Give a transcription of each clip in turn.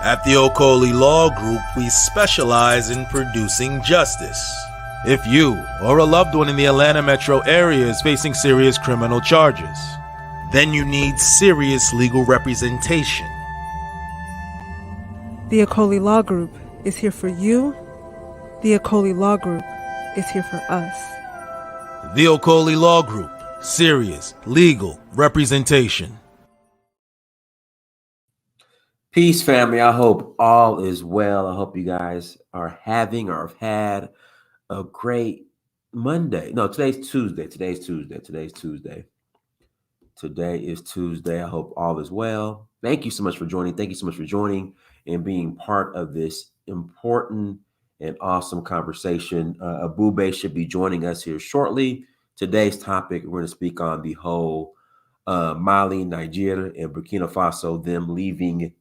At the Okoli Law Group, we specialize in producing justice. If you or a loved one in the Atlanta metro area is facing serious criminal charges, then you need serious legal representation. The Okoli Law Group is here for you. The Okoli Law Group is here for us. The Okoli Law Group, serious legal representation. Peace, family. I hope all is well. I hope you guys are having or have had a great Monday. No, today's Tuesday. Today is Tuesday. I hope all is well. Thank you so much for joining. Thank you so much for joining and being part of this important and awesome conversation. Ebube should be joining us here shortly. Today's topic, we're going to speak on the whole Mali, Niger, and Burkina Faso, them leaving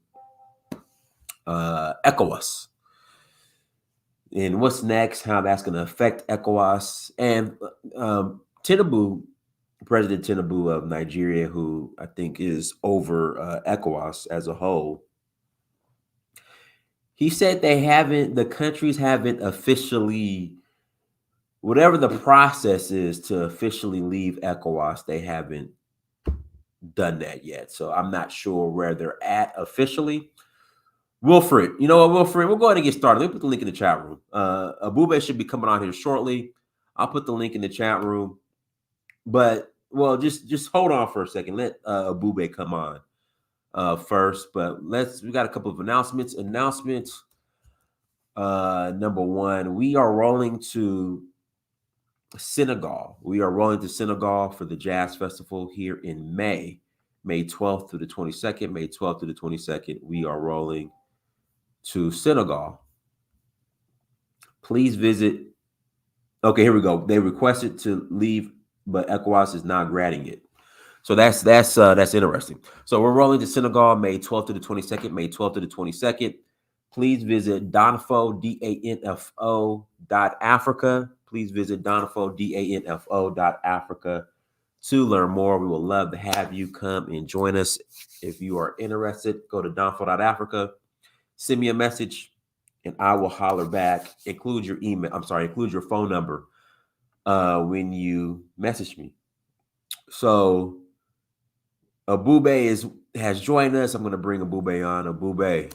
ECOWAS. And what's next, how that's going to affect ECOWAS. And Tinubu, President Tinubu of Nigeria, who I think is over ECOWAS as a whole, he said the countries haven't officially, whatever the process is to officially leave ECOWAS, they haven't done that yet. So I'm not sure where they're at officially. Wilfred, you know what, Wilfred, we'll go ahead and get started. Let me put the link in the chat room. Ebube should be coming on here shortly. I'll put the link in the chat room. But, well, just hold on for a second. Let Ebube come on first. But we got a couple of announcements. Number one, we are rolling to Senegal. We are rolling to Senegal for the Jazz Festival here in May 12th through the 22nd. May 12th through the 22nd, we are rolling to Senegal. Please visit. Okay, here we go. They requested to leave, but ECOWAS is not granting it. So that's interesting. So we're rolling to Senegal May 12th to the 22nd. May 12th to the 22nd. Please visit Danfo, DANFO.Africa. Please visit Danfo, DANFO.Africa to learn more. We will love to have you come and join us. If you are interested, go to Danfo.Africa. Send me a message, and I will holler back. Include your phone number when you message me. So Ebube has joined us. I'm going to bring Ebube on. Ebube.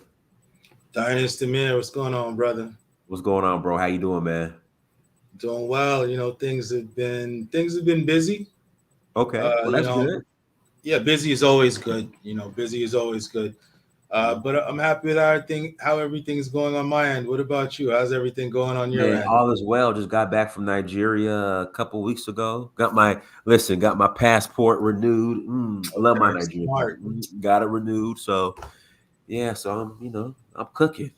Dynasty man, what's going on, brother? What's going on, bro? How you doing, man? Doing well. You know, things have been busy. Okay, well, that's good. Yeah, busy is always good. Busy is always good. But I'm happy with how everything's going on my end. What about you? How's everything going on your end? All is well. Just got back from Nigeria a couple weeks ago. Got my passport renewed. I love my Nigeria. Got it renewed. So yeah, so I'm cooking.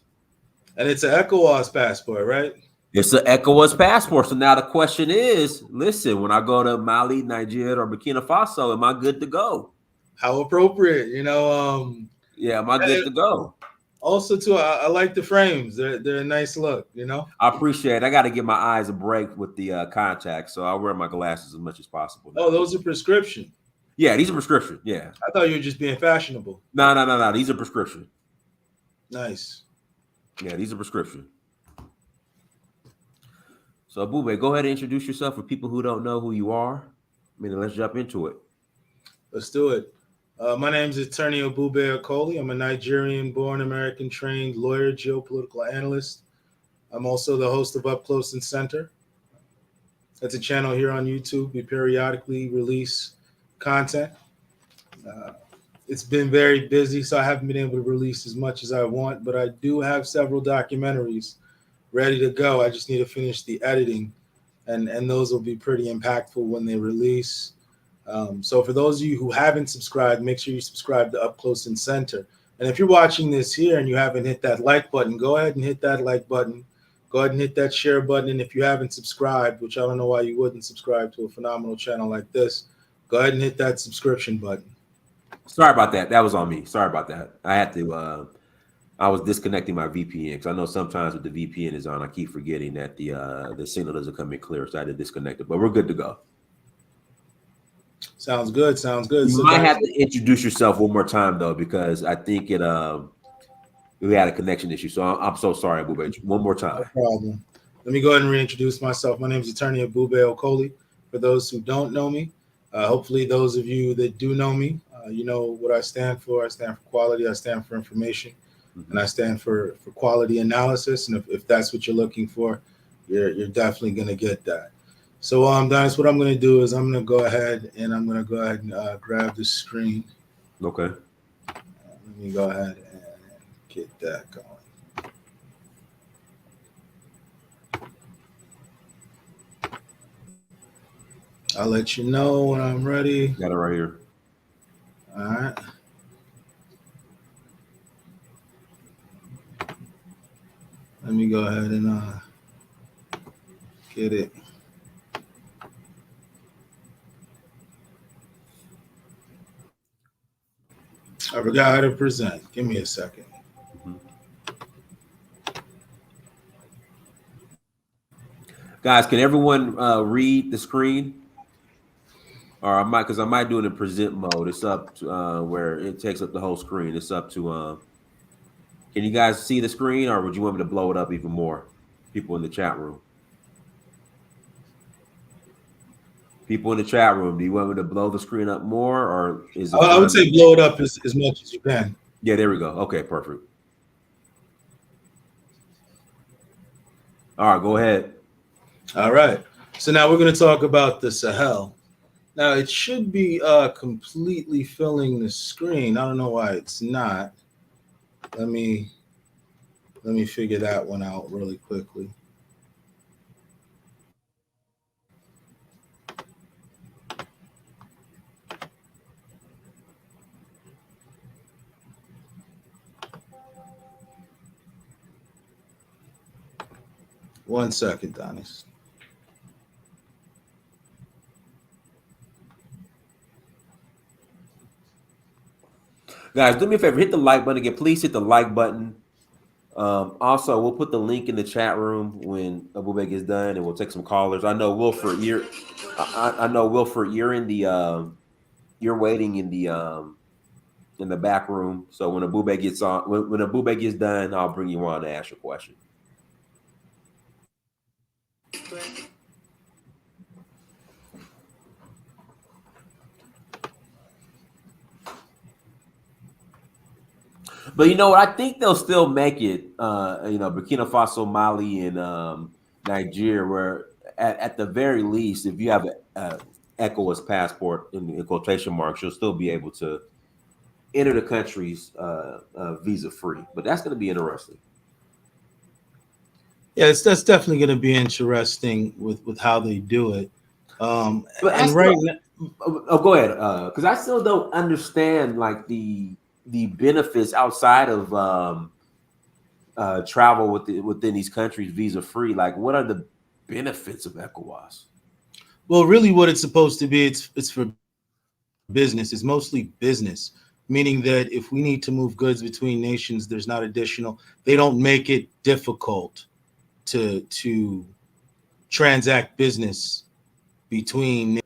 And it's an ECOWAS passport, right? It's an ECOWAS passport. So now the question is, listen, when I go to Mali, Niger, or Burkina Faso, am I good to go? How appropriate, Yeah, am I good to go? Also, too, I like the frames. They're a nice look, I appreciate it. I got to give my eyes a break with the contacts, so I wear my glasses as much as possible now. Oh, those are prescription? Yeah, these are prescription, yeah. I thought you were just being fashionable. No. These are prescription. Nice. Yeah, these are prescription. So, Ebube, go ahead and introduce yourself for people who don't know who you are. Let's jump into it. Let's do it. My name is Attorney Ebube Okoli. I'm a Nigerian-born, American-trained lawyer, geopolitical analyst. I'm also the host of Up Close and Center. That's a channel here on YouTube. We periodically release content. It's been very busy, so I haven't been able to release as much as I want, but I do have several documentaries ready to go. I just need to finish the editing, and those will be pretty impactful when they release. So for those of you who haven't subscribed, make sure you subscribe to Up Close and Center. And if you're watching this here and you haven't hit that like button, go ahead and hit that like button. Go ahead and hit that share button. And if you haven't subscribed, which I don't know why you wouldn't subscribe to a phenomenal channel like this, go ahead and hit that subscription button. Sorry about that. That was on me. Sorry about that. I had to, I was disconnecting my VPN because I know sometimes with the VPN is on, I keep forgetting that the signal doesn't come in clear. So I had to disconnect it, but we're good to go. Sounds good. Sounds good. You might have to introduce yourself one more time though, because I think We had a connection issue, so I'm so sorry, Ebube. One more time. No problem. Let me go ahead and reintroduce myself. My name is Attorney Ebube Okoli. For those who don't know me, hopefully those of you that do know me, you know what I stand for. I stand for quality. I stand for information, and I stand for quality analysis. And if that's what you're looking for, you're definitely going to get that. So, Dennis, what I'm going to do is I'm going to go ahead and grab the screen. Okay. Let me go ahead and get that going. I'll let you know when I'm ready. Got it right here. All right. Let me go ahead and get it. I forgot how to present. Give me a second. Guys, can everyone read the screen? Or I might do it in present mode. It's up to where it takes up the whole screen. It's up to can you guys see the screen, or would you want me to blow it up even more? People in the chat room. People in the chat room, do you want me to blow the screen up more, or is it? I would say blow it up as much as you can. Yeah, there we go. Okay, perfect. All right, go ahead. All right. So now we're going to talk about the Sahel. Now it should be completely filling the screen. I don't know why it's not. Let me figure that one out really quickly. One second, Donis. Guys, do me a favor, hit the like button again. Please hit the like button. Also, we'll put the link in the chat room when Ebube gets done, and we'll take some callers. I know Wilford, you're in the you're waiting in the back room. So when Ebube gets on, when Ebube gets done, I'll bring you on to ask your question. But you know what? I think they'll still make it. Burkina Faso, Mali, and Niger, where at the very least, if you have an ECOWAS passport in quotation marks, you'll still be able to enter the countries visa free. But that's going to be interesting. Yeah, that's definitely going to be interesting with how they do it. Go ahead, because I still don't understand like the benefits outside of travel within these countries visa free. Like, what are the benefits of ECOWAS? Well, really, what it's supposed to be, it's for business. It's mostly business, meaning that if we need to move goods between nations, there's not additional. They don't make it difficult to transact business between.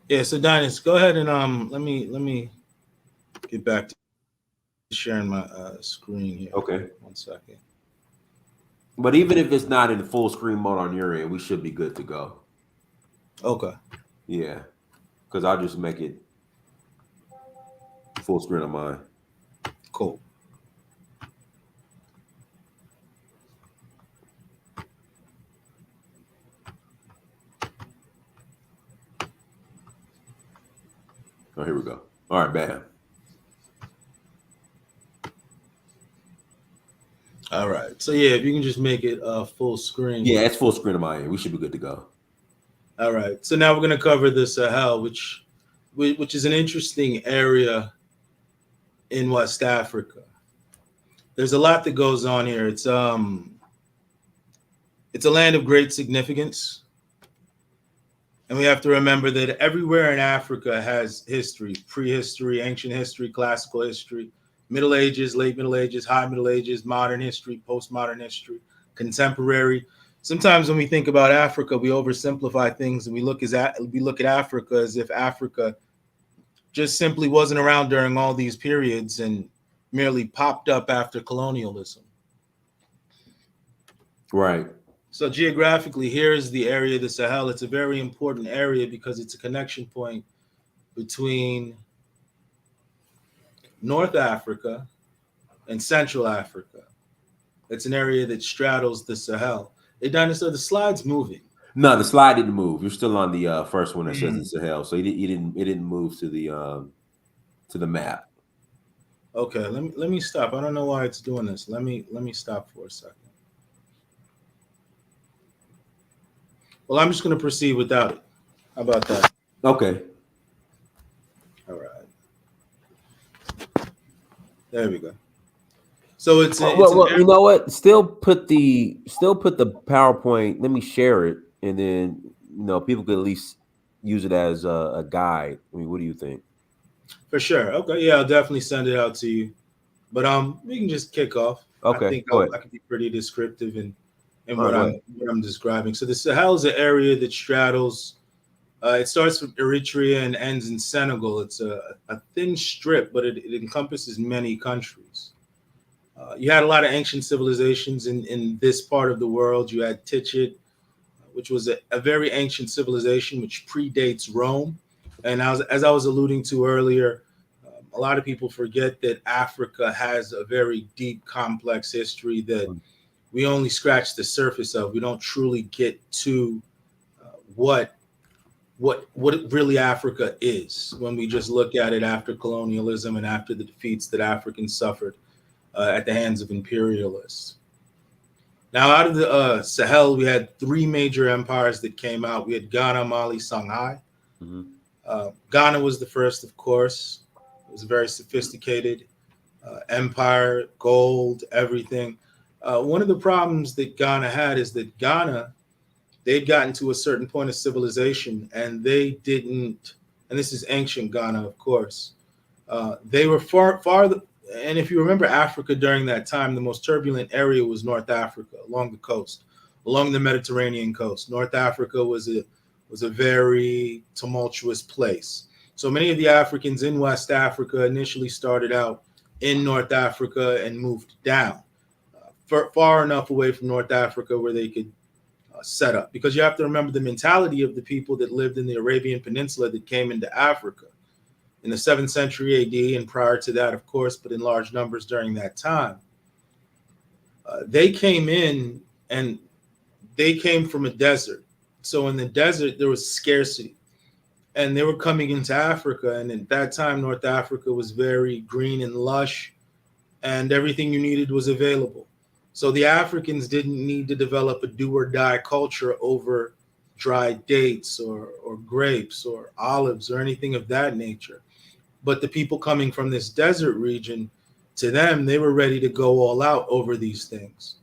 Yeah, so Dinas, go ahead and let me get back to sharing my screen here. Okay. 1 second. But even if it's not in full screen mode on your end, we should be good to go. Okay. Yeah, because I'll just make it full screen on mine. Cool. Oh, here we go. All right, bam. All right. So yeah, if you can just make it full screen. Yeah, it's full screen on my end. We should be good to go. All right. So now we're going to cover the Sahel, which is an interesting area in West Africa. There's a lot that goes on here. It's a land of great significance. And we have to remember that everywhere in Africa has history, prehistory, ancient history, classical history, Middle Ages, late Middle Ages, high Middle Ages, modern history, postmodern history, contemporary. Sometimes when we think about Africa, we oversimplify things and we look at Africa as if Africa just simply wasn't around during all these periods. And merely popped up after colonialism. Right. So geographically, here's the area of the Sahel. It's a very important area because it's a connection point between North Africa and Central Africa. It's an area that straddles the Sahel. Hey, Dinosaur, the slide's moving. No, the slide didn't move. You're still on the first one that says the Sahel, so it didn't move to the map. Okay, let me stop. I don't know why it's doing this. Let me stop for a second. Well, I'm just going to proceed without it. How about that? Okay. All right. There we go. So it's you know what? Still put the PowerPoint. Let me share it, and then people could at least use it as a guide. I mean, what do you think? For sure. Okay. Yeah, I'll definitely send it out to you. But we can just kick off. Okay. I think I can be pretty descriptive in what I'm describing. So the Sahel is an area that straddles. It starts with Eritrea and ends in Senegal. It's a thin strip, but it encompasses many countries. You had a lot of ancient civilizations in this part of the world. You had Tichit, which was a very ancient civilization which predates Rome. And as I was alluding to earlier, a lot of people forget that Africa has a very deep, complex history that we only scratch the surface of. We don't truly get to what really Africa is when we just look at it after colonialism and after the defeats that Africans suffered at the hands of imperialists. Now, out of the Sahel, we had three major empires that came out. We had Ghana, Mali, Songhai. Mm-hmm. Ghana was the first, of course. It was a very sophisticated empire, gold, everything. One of the problems that Ghana had is that Ghana, they'd gotten to a certain point of civilization, and they didn't, and this is ancient Ghana, of course, they were far, and if you remember Africa during that time, the most turbulent area was North Africa, along the coast, along the Mediterranean coast. North Africa was a very tumultuous place. So many of the Africans in West Africa initially started out in North Africa and moved down, far enough away from North Africa where they could set up. Because you have to remember the mentality of the people that lived in the Arabian Peninsula that came into Africa in the 7th century AD and prior to that, of course, but in large numbers during that time. They came in and they came from a desert. So in the desert, there was scarcity. And they were coming into Africa. And at that time, North Africa was very green and lush, and everything you needed was available. So the Africans didn't need to develop a do or die culture over dried dates or grapes or olives or anything of that nature. But the people coming from this desert region, to them, they were ready to go all out over these things.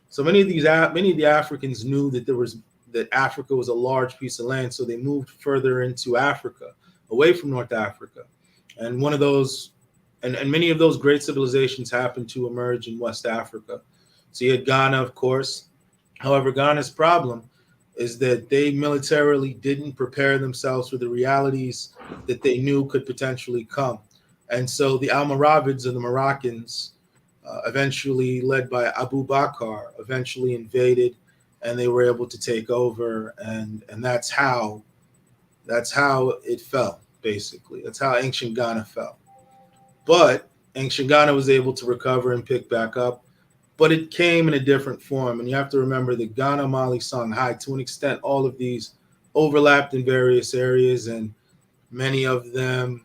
So many of the Africans knew that Africa was a large piece of land, so they moved further into Africa, away from North Africa. And one of those, and many of those great civilizations happened to emerge in West Africa. So you had Ghana, of course. However, Ghana's problem is that they militarily didn't prepare themselves for the realities that they knew could potentially come. And so the Almoravids or the Moroccans, eventually led by Abu Bakr, eventually invaded, and they were able to take over. And that's how it fell, basically. That's how ancient Ghana fell. But ancient Ghana was able to recover and pick back up. But it came in a different form. And you have to remember that Ghana, Mali, Songhai, to an extent, all of these overlapped in various areas, and many of them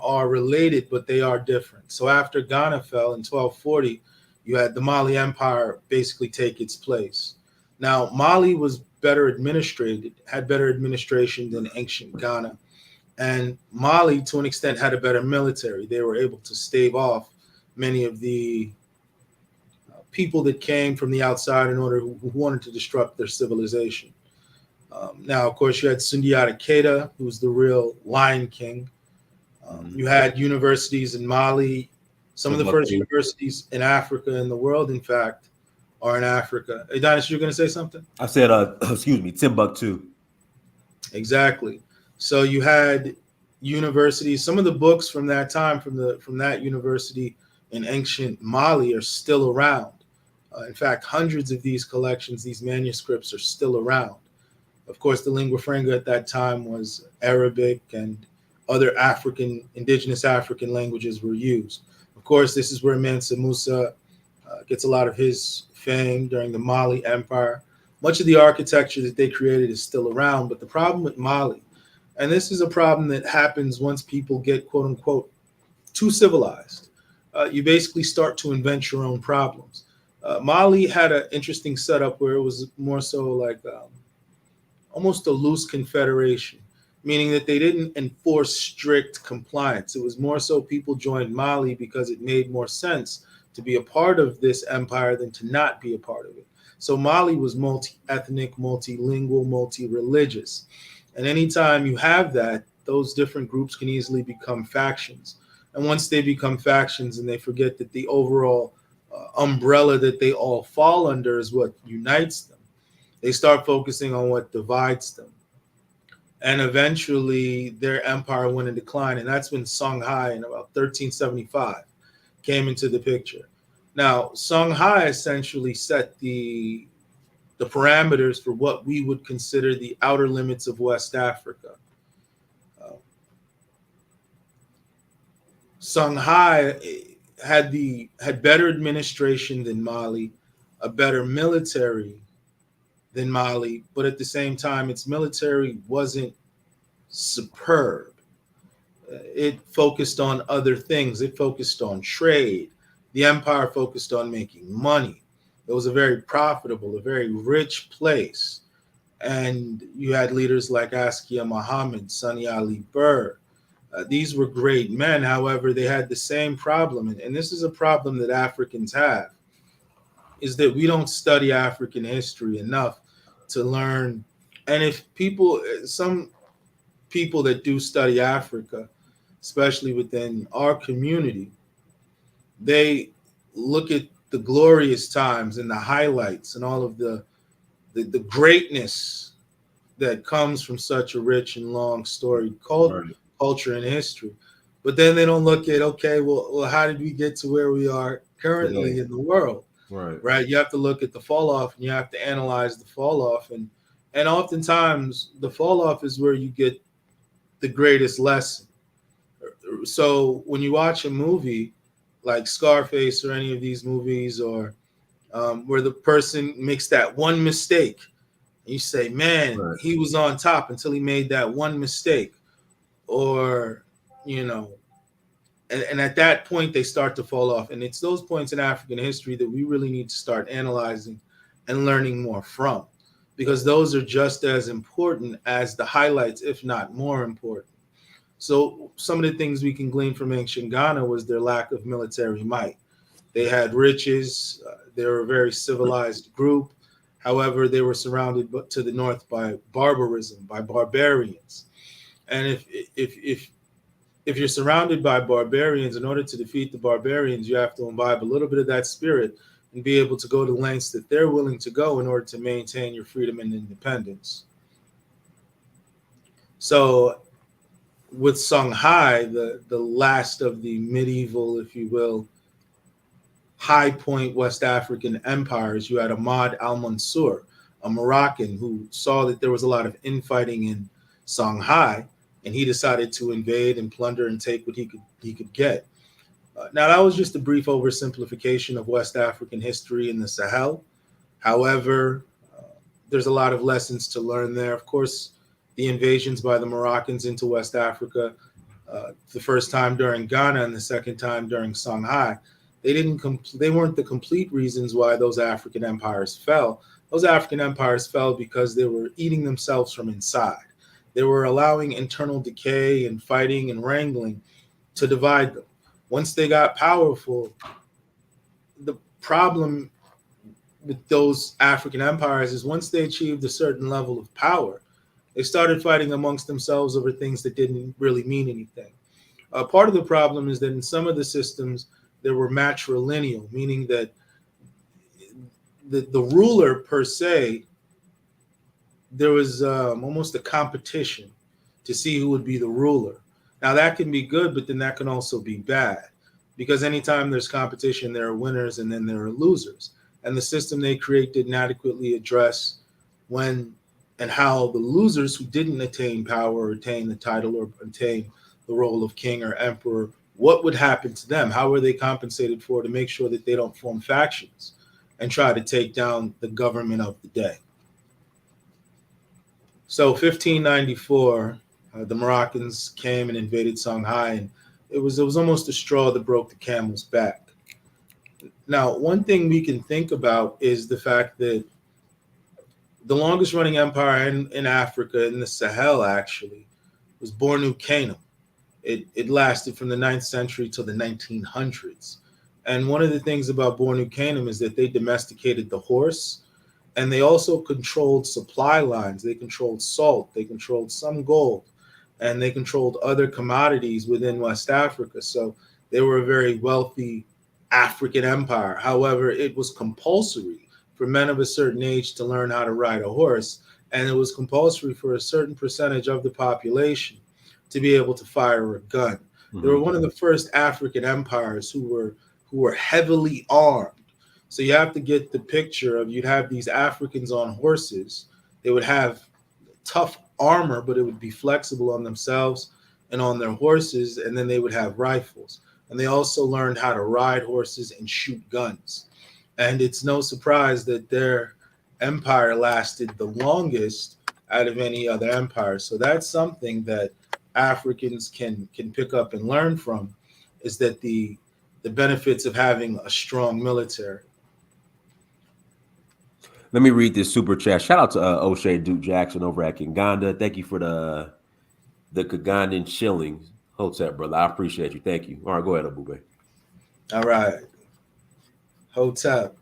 are related, but they are different. So after Ghana fell in 1240, you had the Mali Empire basically take its place. Now, Mali was better administrated, had better administration than ancient Ghana. And Mali, to an extent, had a better military. They were able to stave off many of the people that came from the outside who wanted to disrupt their civilization. Now, of course, you had Sundiata Keita, who was the real Lion King. You had universities in Mali. Some of the first universities in Africa and the world, in fact, are in Africa. Hey, Dennis, you're going to say something? I said, Timbuktu. Exactly. So you had universities. Some of the books from that time, from that university in ancient Mali, are still around. In fact, hundreds of these collections, these manuscripts, are still around. Of course, the lingua franca at that time was Arabic, and other indigenous African languages were used. Of course, this is where Mansa Musa gets a lot of his fame during the Mali Empire. Much of the architecture that they created is still around, but the problem with Mali, and this is a problem that happens once people get, quote unquote, too civilized, you basically start to invent your own problems. Mali had an interesting setup where it was more so like almost a loose confederation, meaning that they didn't enforce strict compliance. It was more so people joined Mali because it made more sense to be a part of this empire than to not be a part of it. So Mali was multi-ethnic, multilingual, multi-religious. And anytime you have that, those different groups can easily become factions. And once they become factions and they forget that the overall umbrella that they all fall under is what unites them, they start focusing on what divides them. And eventually their empire went in decline. And that's when Songhai in about 1375 came into the picture. Now, Songhai essentially set the parameters for what we would consider the outer limits of West Africa. Songhai had better administration than Mali, a better military than Mali, but at the same time, its military wasn't superb. It focused on other things. It focused on trade. The empire focused on making money. It was a very profitable, a very rich place. And you had leaders like Askia Muhammad, Sani Ali Burr. These were great men. However, they had the same problem. And this is a problem that Africans have, is that we don't study African history enough to learn. And if some people that do study Africa, especially within our community, they look at the glorious times and the highlights and all of the greatness that comes from such a rich and long storied culture and history. But then they don't look at, okay, well, how did we get to where we are currently in the world? Right. You have to look at the fall off, and you have to analyze the fall off. And oftentimes the fall off is where you get the greatest lesson. So when you watch a movie like Scarface or any of these movies, or where the person makes that one mistake, you say, man, he was on top until he made that one mistake. Or, and at that point they start to fall off. And it's those points in African history that we really need to start analyzing and learning more from, because those are just as important as the highlights, if not more important. So some of the things we can glean from ancient Ghana was their lack of military might. They had riches. They were a very civilized group. However, they were surrounded to the north by barbarism, by barbarians. And if you're surrounded by barbarians, in order to defeat the barbarians, you have to imbibe a little bit of that spirit and be able to go to lengths that they're willing to go in order to maintain your freedom and independence. So with Songhai, the last of the medieval, if you will, high point West African empires, you had Ahmad al-Mansur, a Moroccan who saw that there was a lot of infighting in Songhai, and he decided to invade and plunder and take what he could get. Now, that was just a brief oversimplification of West African history in the Sahel. However, there's a lot of lessons to learn there. Of course, the invasions by the Moroccans into West Africa, the first time during Ghana and the second time during Songhai, they weren't the complete reasons why those African empires fell. Those African empires fell because they were eating themselves from inside. They were allowing internal decay and fighting and wrangling to divide them. Once they got powerful, the problem with those African empires is once they achieved a certain level of power, they started fighting amongst themselves over things that didn't really mean anything. Part of the problem is that in some of the systems, there were matrilineal, meaning that the ruler per se, there was almost a competition to see who would be the ruler. Now that can be good, but then that can also be bad, because anytime there's competition, there are winners and then there are losers. And the system they create didn't adequately address when and how the losers who didn't attain power or attain the title or attain the role of king or emperor, what would happen to them? How were they compensated for, to make sure that they don't form factions and try to take down the government of the day? So 1594, the Moroccans came and invaded Songhai, and it was almost a straw that broke the camel's back. Now, one thing we can think about is the fact that the longest running empire in Africa, in the Sahel actually, was Bornu Kingdom. It lasted from the 9th century till the 1900s. And one of the things about Bornu Kingdom is that they domesticated the horse, and they also controlled supply lines. They controlled salt, they controlled some gold, and they controlled other commodities within West Africa. So they were a very wealthy African empire. However, it was compulsory for men of a certain age to learn how to ride a horse, and it was compulsory for a certain percentage of the population to be able to fire a gun. Mm-hmm. They were one of the first African empires who were heavily armed. So you have to get the picture of, you'd have these Africans on horses. They would have tough armor, but it would be flexible on themselves and on their horses, and then they would have rifles. And they also learned how to ride horses and shoot guns. And it's no surprise that their empire lasted the longest out of any other empire. So that's something that Africans can pick up and learn from, is that the benefits of having a strong military. Let me read this super chat. Shout out to O'Shea Duke Jackson over at Kinganda. Thank you for the Kigandan shillings. Hotep, brother. I appreciate you. Thank you. All right, go ahead, Ebube. All right. Hotep.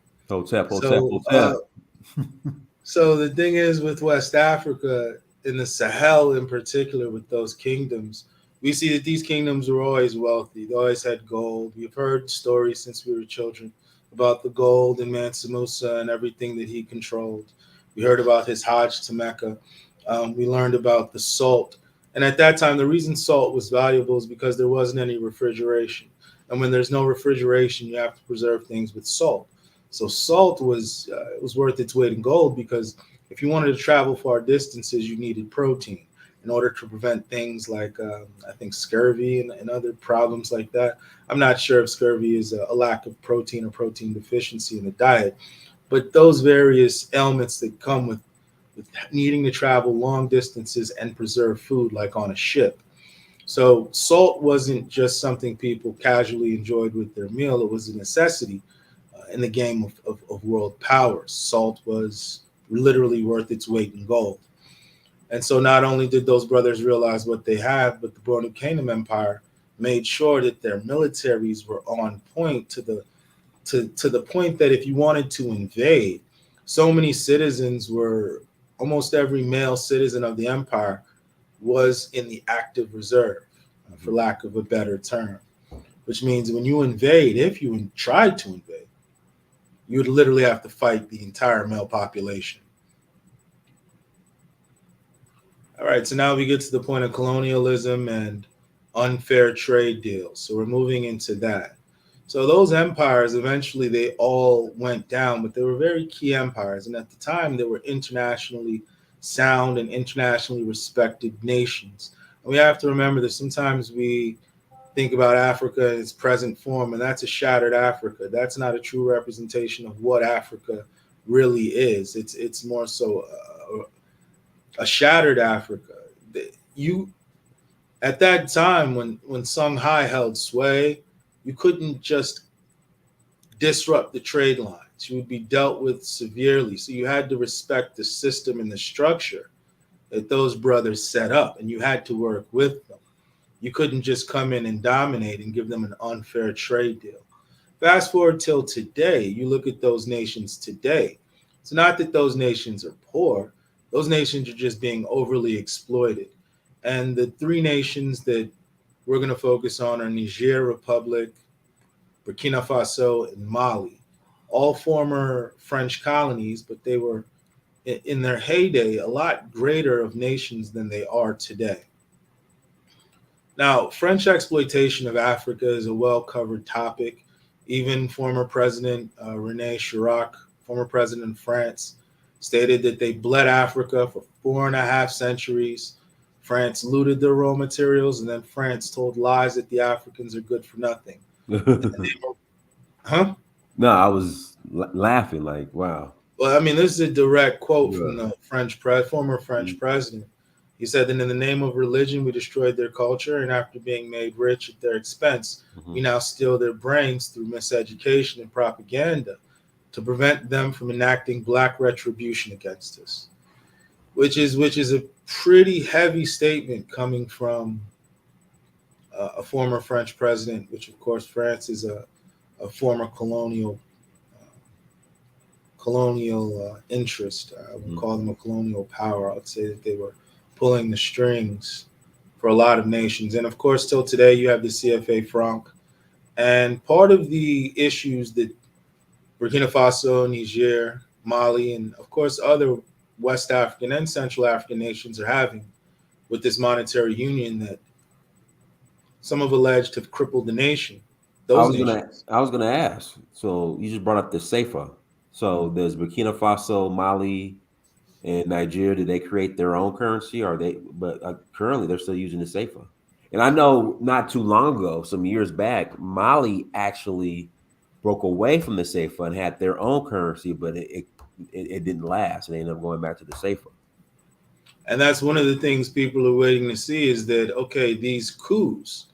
So the thing is, with West Africa, in the Sahel in particular, with those kingdoms, we see that these kingdoms were always wealthy. They always had gold. We've heard stories since we were children about the gold in Mansa Musa and everything that he controlled. We heard about his Hajj to Mecca. We learned about the salt. And at that time, the reason salt was valuable is because there wasn't any refrigeration. And when there's no refrigeration, you have to preserve things with salt. So salt was worth its weight in gold, because if you wanted to travel far distances, you needed protein in order to prevent things like, I think, scurvy and other problems like that. I'm not sure if scurvy is a lack of protein or protein deficiency in the diet, but those various ailments that come with needing to travel long distances and preserve food, like on a ship. So salt wasn't just something people casually enjoyed with their meal. It was a necessity in the game of world powers. Salt was literally worth its weight in gold. And so not only did those brothers realize what they had, but the Bornu Kingdom Empire made sure that their militaries were on point to the point that if you wanted to invade, so many citizens were, almost every male citizen of the empire was in the active reserve, for lack of a better term, which means when you invade, if you tried to invade, you would literally have to fight the entire male population. All right, so now we get to the point of colonialism and unfair trade deals. So we're moving into that. So those empires, eventually they all went down, but they were very key empires. And at the time, they were internationally sound and internationally respected nations. And we have to remember that sometimes we think about Africa in its present form, and that's a shattered Africa. That's not a true representation of what Africa really is. It's more so a shattered Africa. At that time, when Songhai held sway, you couldn't just disrupt the trade lines. You would be dealt with severely. So you had to respect the system and the structure that those brothers set up, and you had to work with them. You couldn't just come in and dominate and give them an unfair trade deal. Fast forward till today, you look at those nations today. It's not that those nations are poor. Those nations are just being overly exploited. And the three nations that we're going to focus on are Niger Republic, Burkina Faso, and Mali. All former French colonies, but they were, in their heyday, a lot greater of nations than they are today. Now, French exploitation of Africa is a well-covered topic. Even former President René Chirac, former president of France, stated that they bled Africa for 4.5 centuries. France looted their raw materials, and then France told lies that the Africans are good for nothing. Huh? No, I was laughing like, wow. Well, I mean, this is a direct quote from Yeah. the former French president. He said that in the name of religion, we destroyed their culture, and after being made rich at their expense, we now steal their brains through miseducation and propaganda to prevent them from enacting black retribution against us. Which is a pretty heavy statement coming from a former French president, which of course France is a former colonial interest. I would call them a colonial power. I would say that they were pulling the strings for a lot of nations. And of course, till today, you have the CFA franc. And part of the issues that Burkina Faso, Niger, Mali, and of course, other West African and Central African nations are having with this monetary union that some have alleged have crippled the nation. I Those was nations. gonna ask. So you just brought up the SAFA. So there's Burkina Faso, Mali, and Nigeria. Did they create their own currency? Or they? But currently they're still using the SAFA. And I know not too long ago, some years back, Mali actually broke away from the SAFA and had their own currency, but it didn't last, and they ended up going back to the SAFA. And that's one of the things people are waiting to see is that, okay, these coups.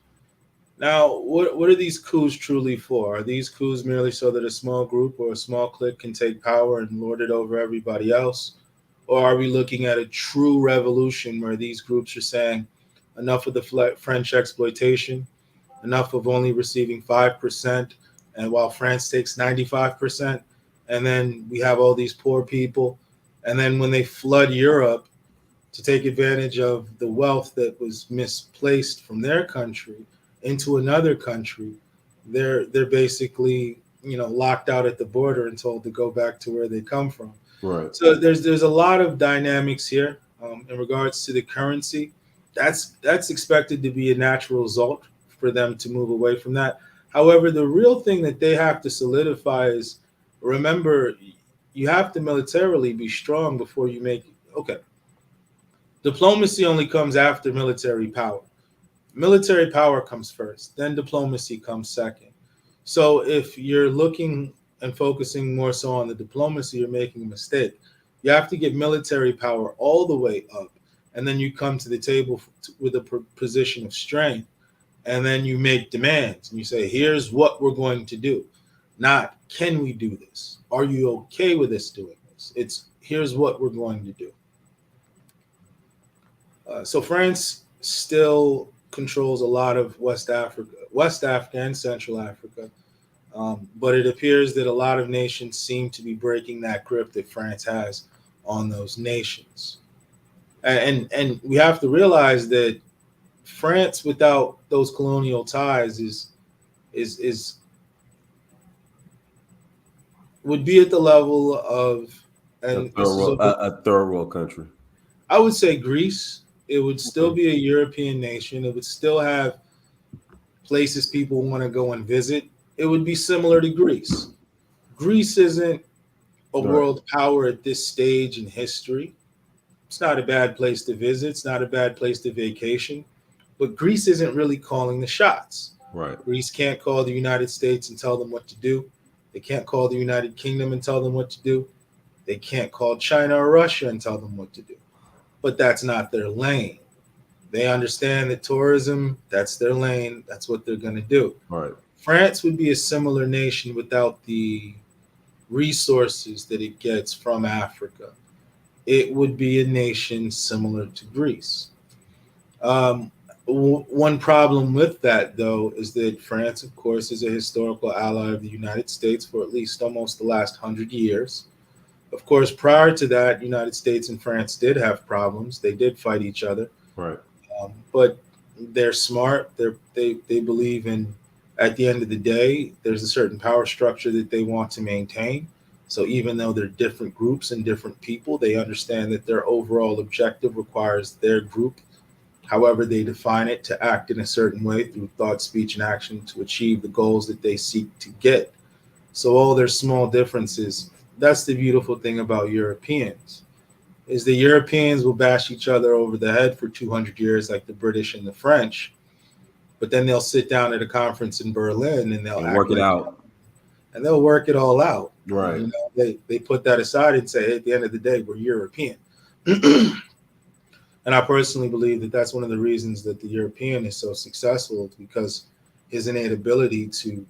Now, what are these coups truly for? Are these coups merely so that a small group or a small clique can take power and lord it over everybody else? Or are we looking at a true revolution where these groups are saying enough of the French exploitation, enough of only receiving 5%, and while France takes 95%, and then we have all these poor people, and then when they flood Europe to take advantage of the wealth that was misplaced from their country into another country, they're basically locked out at the border and told to go back to where they come from. Right. So there's a lot of dynamics here in regards to the currency. That's expected to be a natural result for them to move away from that. However, the real thing that they have to solidify is, remember, you have to militarily be strong before you make. Okay, diplomacy only comes after military power. Military power comes first, then diplomacy comes second. So if you're looking and focusing more so on the diplomacy, you're making a mistake. You have to get military power all the way up, and then you come to the table with a position of strength, and then you make demands, and you say, here's what we're going to do. Not, can we do this? Are you okay with us doing this? It's, here's what we're going to do. So France still controls a lot of West Africa and Central Africa. But it appears that a lot of nations seem to be breaking that grip that France has on those nations. And we have to realize that France without those colonial ties is would be at the level of a third world country. I would say Greece. It would still be a European nation. It would still have places people want to go and visit. It would be similar to Greece. Greece isn't a world power at this stage in history. It's not a bad place to visit. It's not a bad place to vacation. But Greece isn't really calling the shots. Right. Greece can't call the United States and tell them what to do. They can't call the United Kingdom and tell them what to do. They can't call China or Russia and tell them what to do. But that's not their lane. They understand that tourism, that's their lane. That's what they're going to do. Right. France would be a similar nation without the resources that it gets from Africa. It would be a nation similar to Greece. One problem with that, though, is that France, of course, is a historical ally of the United States for at least almost the last 100 years. Of course, prior to that, United States and France did have problems. They did fight each other. Right. But they're smart. They believe in, at the end of the day, there's a certain power structure that they want to maintain. So even though they're different groups and different people, they understand that their overall objective requires their group however they define it, to act in a certain way through thought, speech, and action to achieve the goals that they seek to get. So all their small differences, that's the beautiful thing about Europeans, is the Europeans will bash each other over the head for 200 years like the British and the French, but then they'll sit down at a conference in Berlin and they'll work it out. And they'll work it all out. Right. You know, they put that aside and say, hey, at the end of the day, we're European. And I personally believe that that's one of the reasons that the European is so successful, because his innate ability to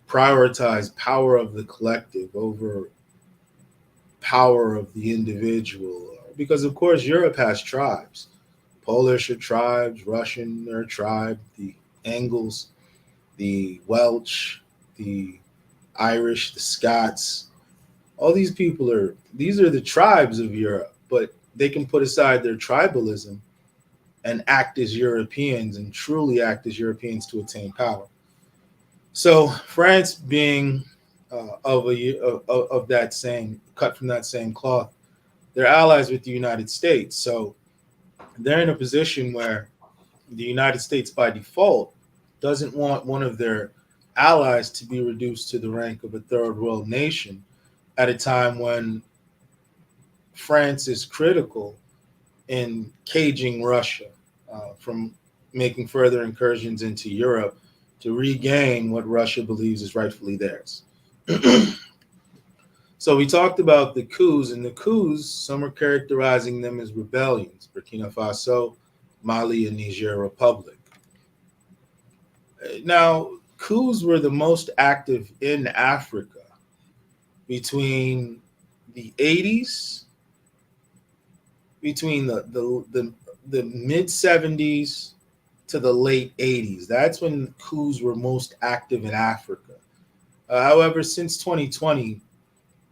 prioritize power of the collective over power of the individual. Because, of course, Europe has tribes. Polish are tribes, Russian are a tribe, the Angles, the Welsh, the Irish, the Scots. All these people these are the tribes of Europe, but they can put aside their tribalism and act as Europeans and truly act as Europeans to attain power. So France, being of that same, cut from that same cloth, they're allies with the United States. So they're in a position where the United States by default doesn't want one of their allies to be reduced to the rank of a third world nation at a time when France is critical in caging Russia from making further incursions into Europe to regain what Russia believes is rightfully theirs. So we talked about the coups, and the coups, some are characterizing them as rebellions: Burkina Faso, Mali, and Niger Republic. Now, coups were the most active in Africa between the 80s, between the mid 70s to the late 80s. That's when coups were most active in Africa. However, since 2020,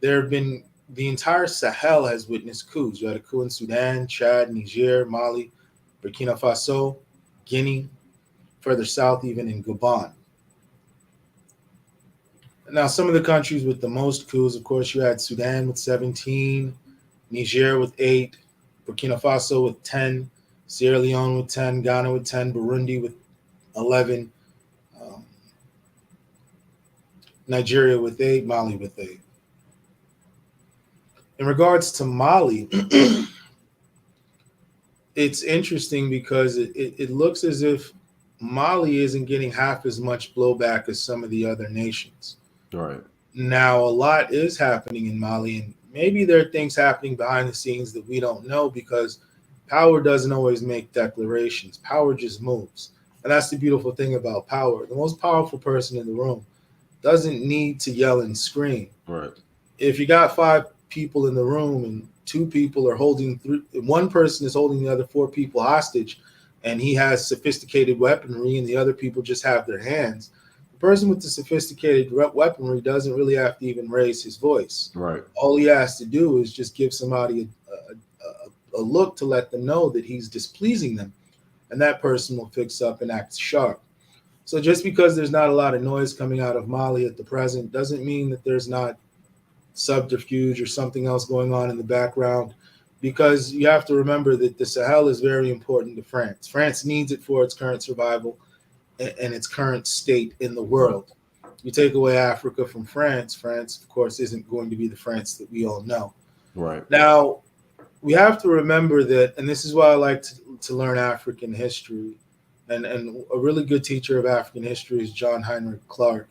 there have been, the entire Sahel has witnessed coups. You had a coup in Sudan, Chad, Niger, Mali, Burkina Faso, Guinea, further south even in Gabon. Now, some of the countries with the most coups, of course, you had Sudan with 17, Niger with 8, Burkina Faso with 10, Sierra Leone with 10, Ghana with 10, Burundi with 11, Nigeria with 8, Mali with 8. In regards to Mali, it's interesting because it looks as if Mali isn't getting half as much blowback as some of the other nations. Right. Now, a lot is happening in Mali, and maybe there are things happening behind the scenes that we don't know, because power doesn't always make declarations. Power just moves. And that's the beautiful thing about power. The most powerful person in the room doesn't need to yell and scream. Right. If you got 5 people in the room and 2 people are holding, one person is holding the other 4 people hostage, and he has sophisticated weaponry and the other people just have their hands, the person with the sophisticated weaponry doesn't really have to even raise his voice. Right. All he has to do is just give somebody a look to let them know that he's displeasing them, and that person will fix up and act sharp. So just because there's not a lot of noise coming out of Mali at the present doesn't mean that there's not subterfuge or something else going on in the background, because you have to remember that the Sahel is very important to France. France needs it for its current survival and its current state in the world. You take away Africa from France, France, of course, isn't going to be the France that we all know. Right. Now, we have to remember that, and this is why I like to learn African history, and a really good teacher of African history is John Heinrich Clarke.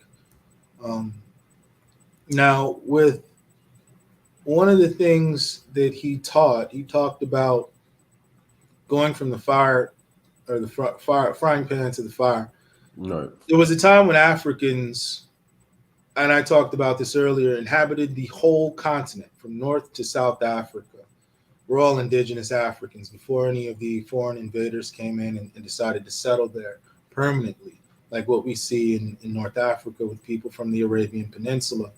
Now, with one of the things that he talked about going from the fire, or the frying pan to the fire. Right. There was a time when Africans, and I talked about this earlier, inhabited the whole continent from North to South Africa. We're all indigenous Africans before any of the foreign invaders came in and decided to settle there permanently, like what we see in North Africa with people from the Arabian Peninsula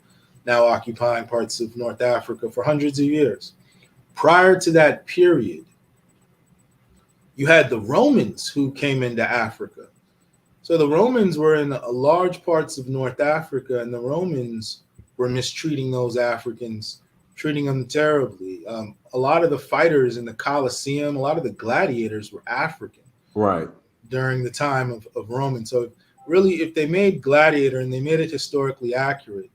now occupying parts of North Africa for hundreds of years. Prior to that period, you had the Romans who came into Africa. So the Romans were in large parts of North Africa, and the Romans were mistreating those Africans, treating them terribly. A lot of the fighters in the Colosseum, a lot of the gladiators were African. Right. During the time of Roman. So really, if they made Gladiator and they made it historically accurate,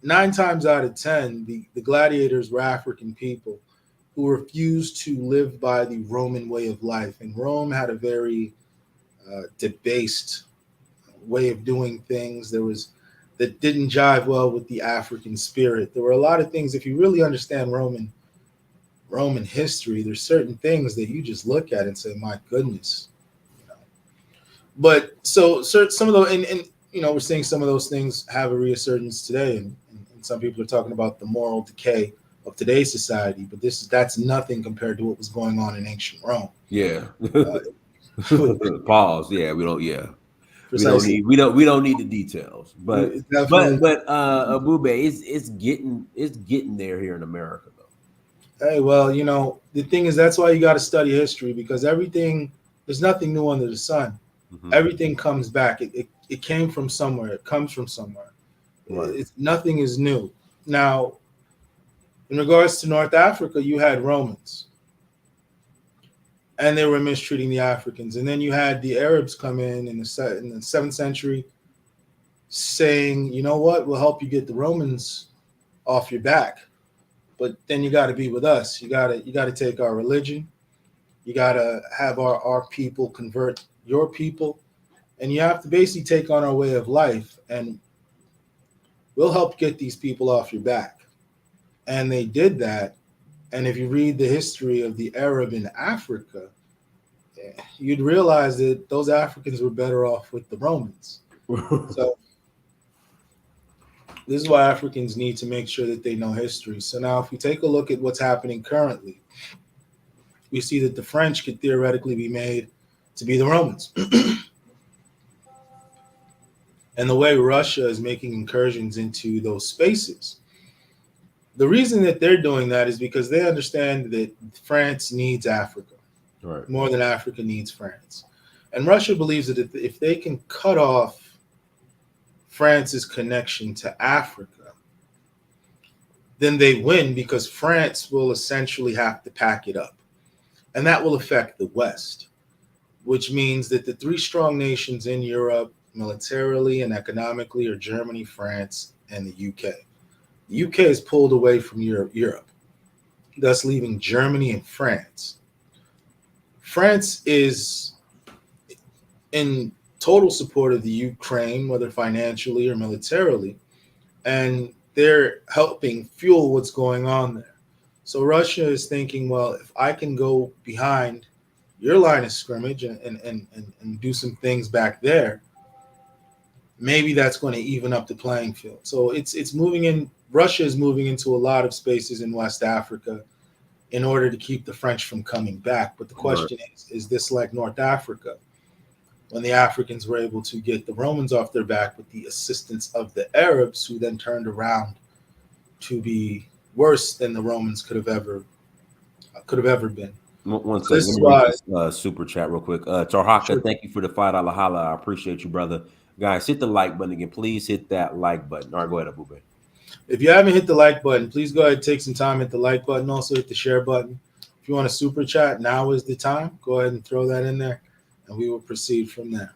9 times out of 10, the gladiators were African people who refused to live by the Roman way of life. And Rome had a very debased way of doing things. That didn't jive well with the African spirit. There were a lot of things, if you really understand Roman history, there's certain things that you just look at and say, my goodness. But so some of those, and we're seeing some of those things have a resurgence today, and some people are talking about the moral decay of today's society. But that's nothing compared to what was going on in ancient Rome. Yeah. Pause. Yeah, we don't. Yeah, precisely. we don't need the details. But Ebube, it's getting there here in America, though. Hey, well, the thing is, that's why you got to study history, because there's nothing new under the sun. Mm-hmm. Everything comes back. It came from somewhere. It comes from somewhere. Right. Nothing is new. Now, in regards to North Africa, you had Romans, and they were mistreating the Africans. And then you had the Arabs come in the 7th century saying, you know what, we'll help you get the Romans off your back. But then you got to be with us. You got to take our religion. You got to have our people convert your people, and you have to basically take on our way of life, and we'll help get these people off your back. And they did that. And if you read the history of the Arab in Africa, you'd realize that those Africans were better off with the Romans. So this is why Africans need to make sure that they know history. So now if we take a look at what's happening currently, we see that the French could theoretically be made to be the Romans. And the way Russia is making incursions into those spaces, the reason that they're doing that is because they understand that France needs Africa, right, more than Africa needs France. And Russia believes that if they can cut off France's connection to Africa, then they win, because France will essentially have to pack it up. And that will affect the West, which means that the 3 strong nations in Europe, militarily and economically, are Germany, France, and the UK. The UK is pulled away from Europe, thus leaving Germany and France. France is in total support of the Ukraine, whether financially or militarily, and they're helping fuel what's going on there. So Russia is thinking, well, if I can go behind your line of scrimmage and do some things back there, maybe that's going to even up the playing field. So it's moving in. Russia is moving into a lot of spaces in West Africa in order to keep the French from coming back. But the question is this like North Africa, when the Africans were able to get the Romans off their back with the assistance of the Arabs, who then turned around to be worse than the Romans could have ever been. One second, let me super chat real quick. Tarhaka, sure. Thank you for the $5 holla. I appreciate you, brother. Guys, hit the like button again. Please hit that like button. All right, go ahead, Ebube. If you haven't hit the like button, please go ahead and take some time, hit the like button. Also hit the share button. If you want a super chat, now is the time. Go ahead and throw that in there, and we will proceed from there.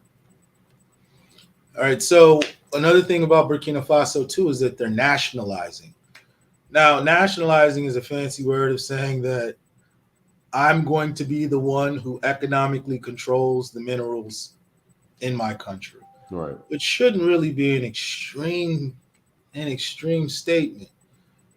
All right, so another thing about Burkina Faso, too, is that they're nationalizing. Now, nationalizing is a fancy word of saying that I'm going to be the one who economically controls the minerals in my country. Right. Which shouldn't really be an extreme statement.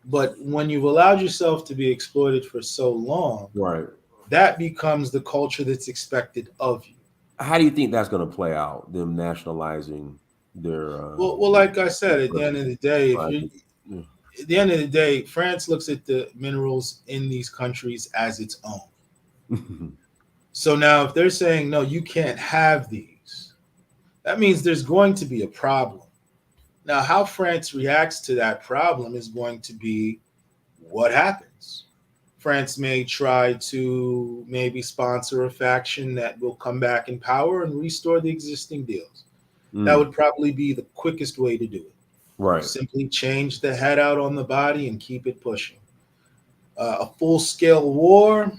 But when you've allowed yourself to be exploited for so long, right, that becomes the culture that's expected of you. How do you think that's going to play out, them nationalizing their well, like I said, at the end of the day, France looks at the minerals in these countries as its own. So now if they're saying, no, you can't have these, that means there's going to be a problem. Now, how France reacts to that problem is going to be what happens. France may try to maybe sponsor a faction that will come back in power and restore the existing deals. That would probably be the quickest way to do it. Right. Simply change the head out on the body and keep it pushing. A full-scale war,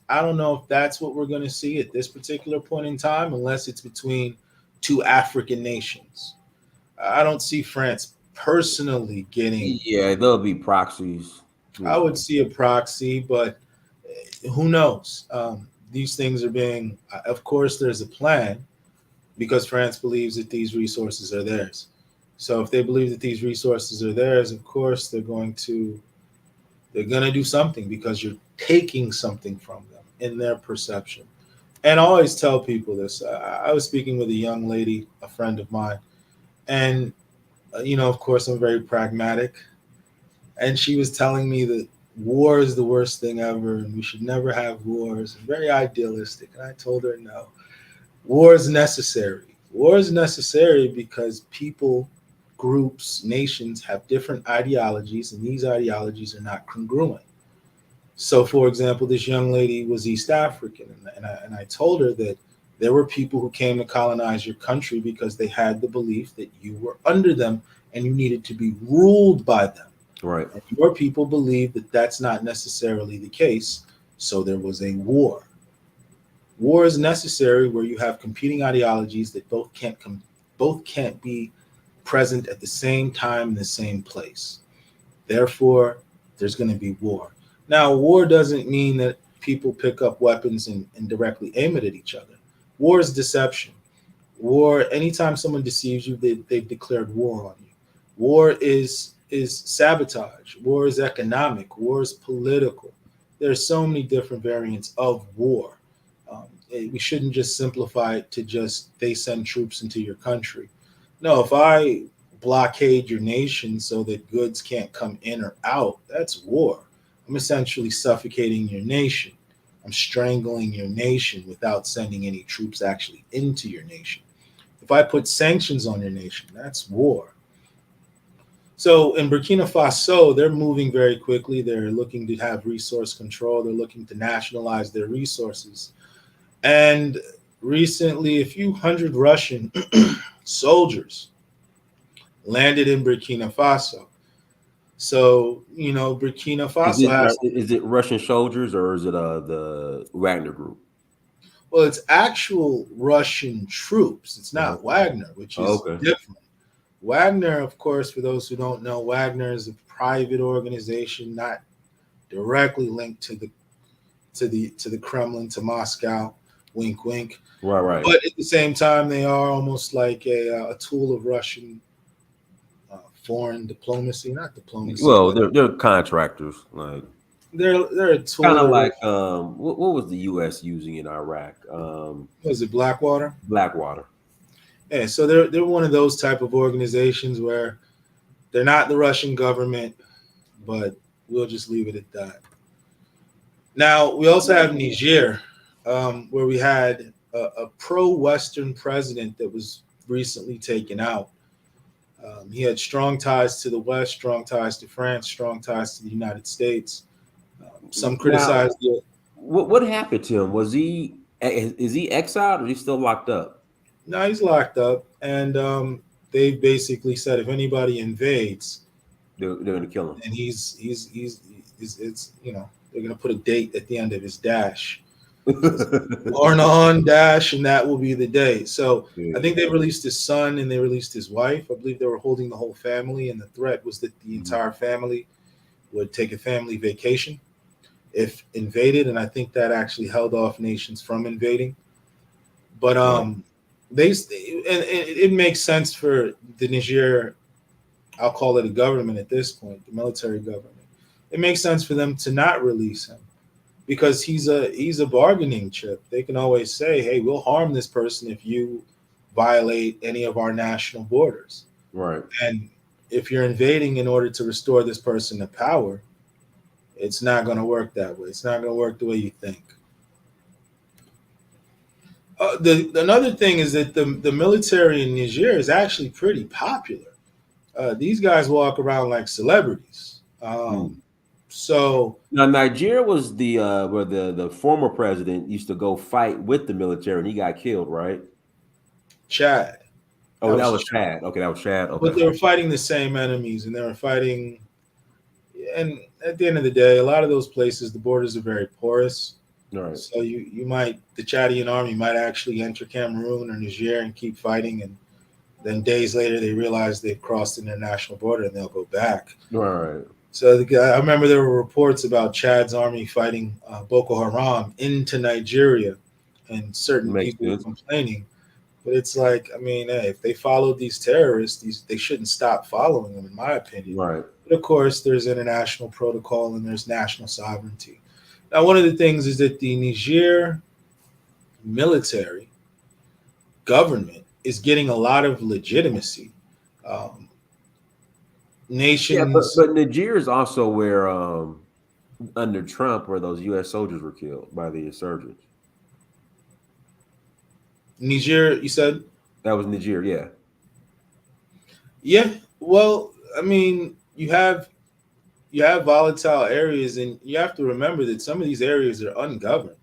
I don't know if that's what we're going to see at this particular point in time, unless it's between two African nations. I don't see France personally getting. Yeah, there'll be proxies. I would see a proxy, but who knows? These things are being, of course, there's a plan because France believes that these resources are theirs. So if they believe that these resources are theirs, of course, they're going to do something because you're taking something from them in their perception. And I always tell people this. I was speaking with a young lady, a friend of mine, and of course, I'm very pragmatic. And she was telling me that war is the worst thing ever, and we should never have wars. And very idealistic. And I told her, no, war is necessary. War is necessary because people, groups, nations have different ideologies, and these ideologies are not congruent. So, for example, this young lady was East African, and I told her that there were people who came to colonize your country because they had the belief that you were under them and you needed to be ruled by them. Right. And your people believe that that's not necessarily the case, so there was a war. War is necessary where you have competing ideologies that both can't be present at the same time in the same place. Therefore, there's going to be war. Now, war doesn't mean that people pick up weapons and directly aim it at each other. War is deception. War, anytime someone deceives you, they've declared war on you. War is sabotage. War is economic. War is political. There's so many different variants of war. We shouldn't just simplify it to just they send troops into your country. No, if I blockade your nation so that goods can't come in or out, that's war. I'm essentially suffocating your nation. I'm strangling your nation without sending any troops actually into your nation. If I put sanctions on your nation, that's war. So in Burkina Faso, they're moving very quickly. They're looking to have resource control. They're looking to nationalize their resources. And recently, a few hundred Russian soldiers landed in Burkina Faso. So, Burkina Faso is it Russian soldiers or is it the Wagner group? Well, it's actual Russian troops. It's not Wagner, which is different. Wagner, of course, for those who don't know, Wagner is a private organization, not directly linked to the Kremlin, to Moscow. Wink, wink. Right. But at the same time, they are almost like a tool of Russian foreign diplomacy, not diplomacy. Well, they're contractors. Like they're a tool. Kind of like what was the U.S. using in Iraq? Was it Blackwater? Blackwater. Yeah, so they're one of those type of organizations where they're not the Russian government, but we'll just leave it at that. Now we also have Niger, where we had a pro-Western president that was recently taken out. He had strong ties to the West, strong ties to France, strong ties to the United States. Some criticized it. What happened to him? Is he exiled or is he still locked up? No, he's locked up, and they basically said if anybody invades, they're going to kill him. And he's they're going to put a date at the end of his dash. Born on dash, and that will be the day. So I think they released his son and they released his wife. I believe they were holding the whole family, and the threat was that the entire family would take a family vacation if invaded, and I think that actually held off nations from invading. But it makes sense for the Niger, I'll call it a government at this point, the military government. It makes sense for them to not release him because he's a bargaining chip. They can always say, hey, we'll harm this person if you violate any of our national borders. Right. And if you're invading in order to restore this person to power, it's not going to work that way. It's not going to work the way you think. Another thing is that the military in Niger is actually pretty popular. These guys walk around like celebrities. So now Nigeria was the where the former president used to go fight with the military and he got killed, right? Chad. Oh, that was Chad. Okay, that was Chad. Okay. But they were fighting the same enemies, and they were fighting. And at the end of the day, a lot of those places, the borders are very porous. Right. So the Chadian army might actually enter Cameroon or Niger and keep fighting, and then days later they realize they've crossed the international border and they'll go back. Right. So I remember there were reports about Chad's army fighting Boko Haram into Nigeria, and certain people were complaining. But it's like, I mean, hey, if they followed these terrorists, they shouldn't stop following them, in my opinion. Right. But of course, there's international protocol and there's national sovereignty. Now, one of the things is that the Niger military government is getting a lot of legitimacy. Nations, but Niger is also where, under Trump, where those U.S. soldiers were killed by the insurgents. Niger, you said? That was Niger, yeah. Yeah, well, I mean, you have volatile areas, and you have to remember that some of these areas are ungoverned.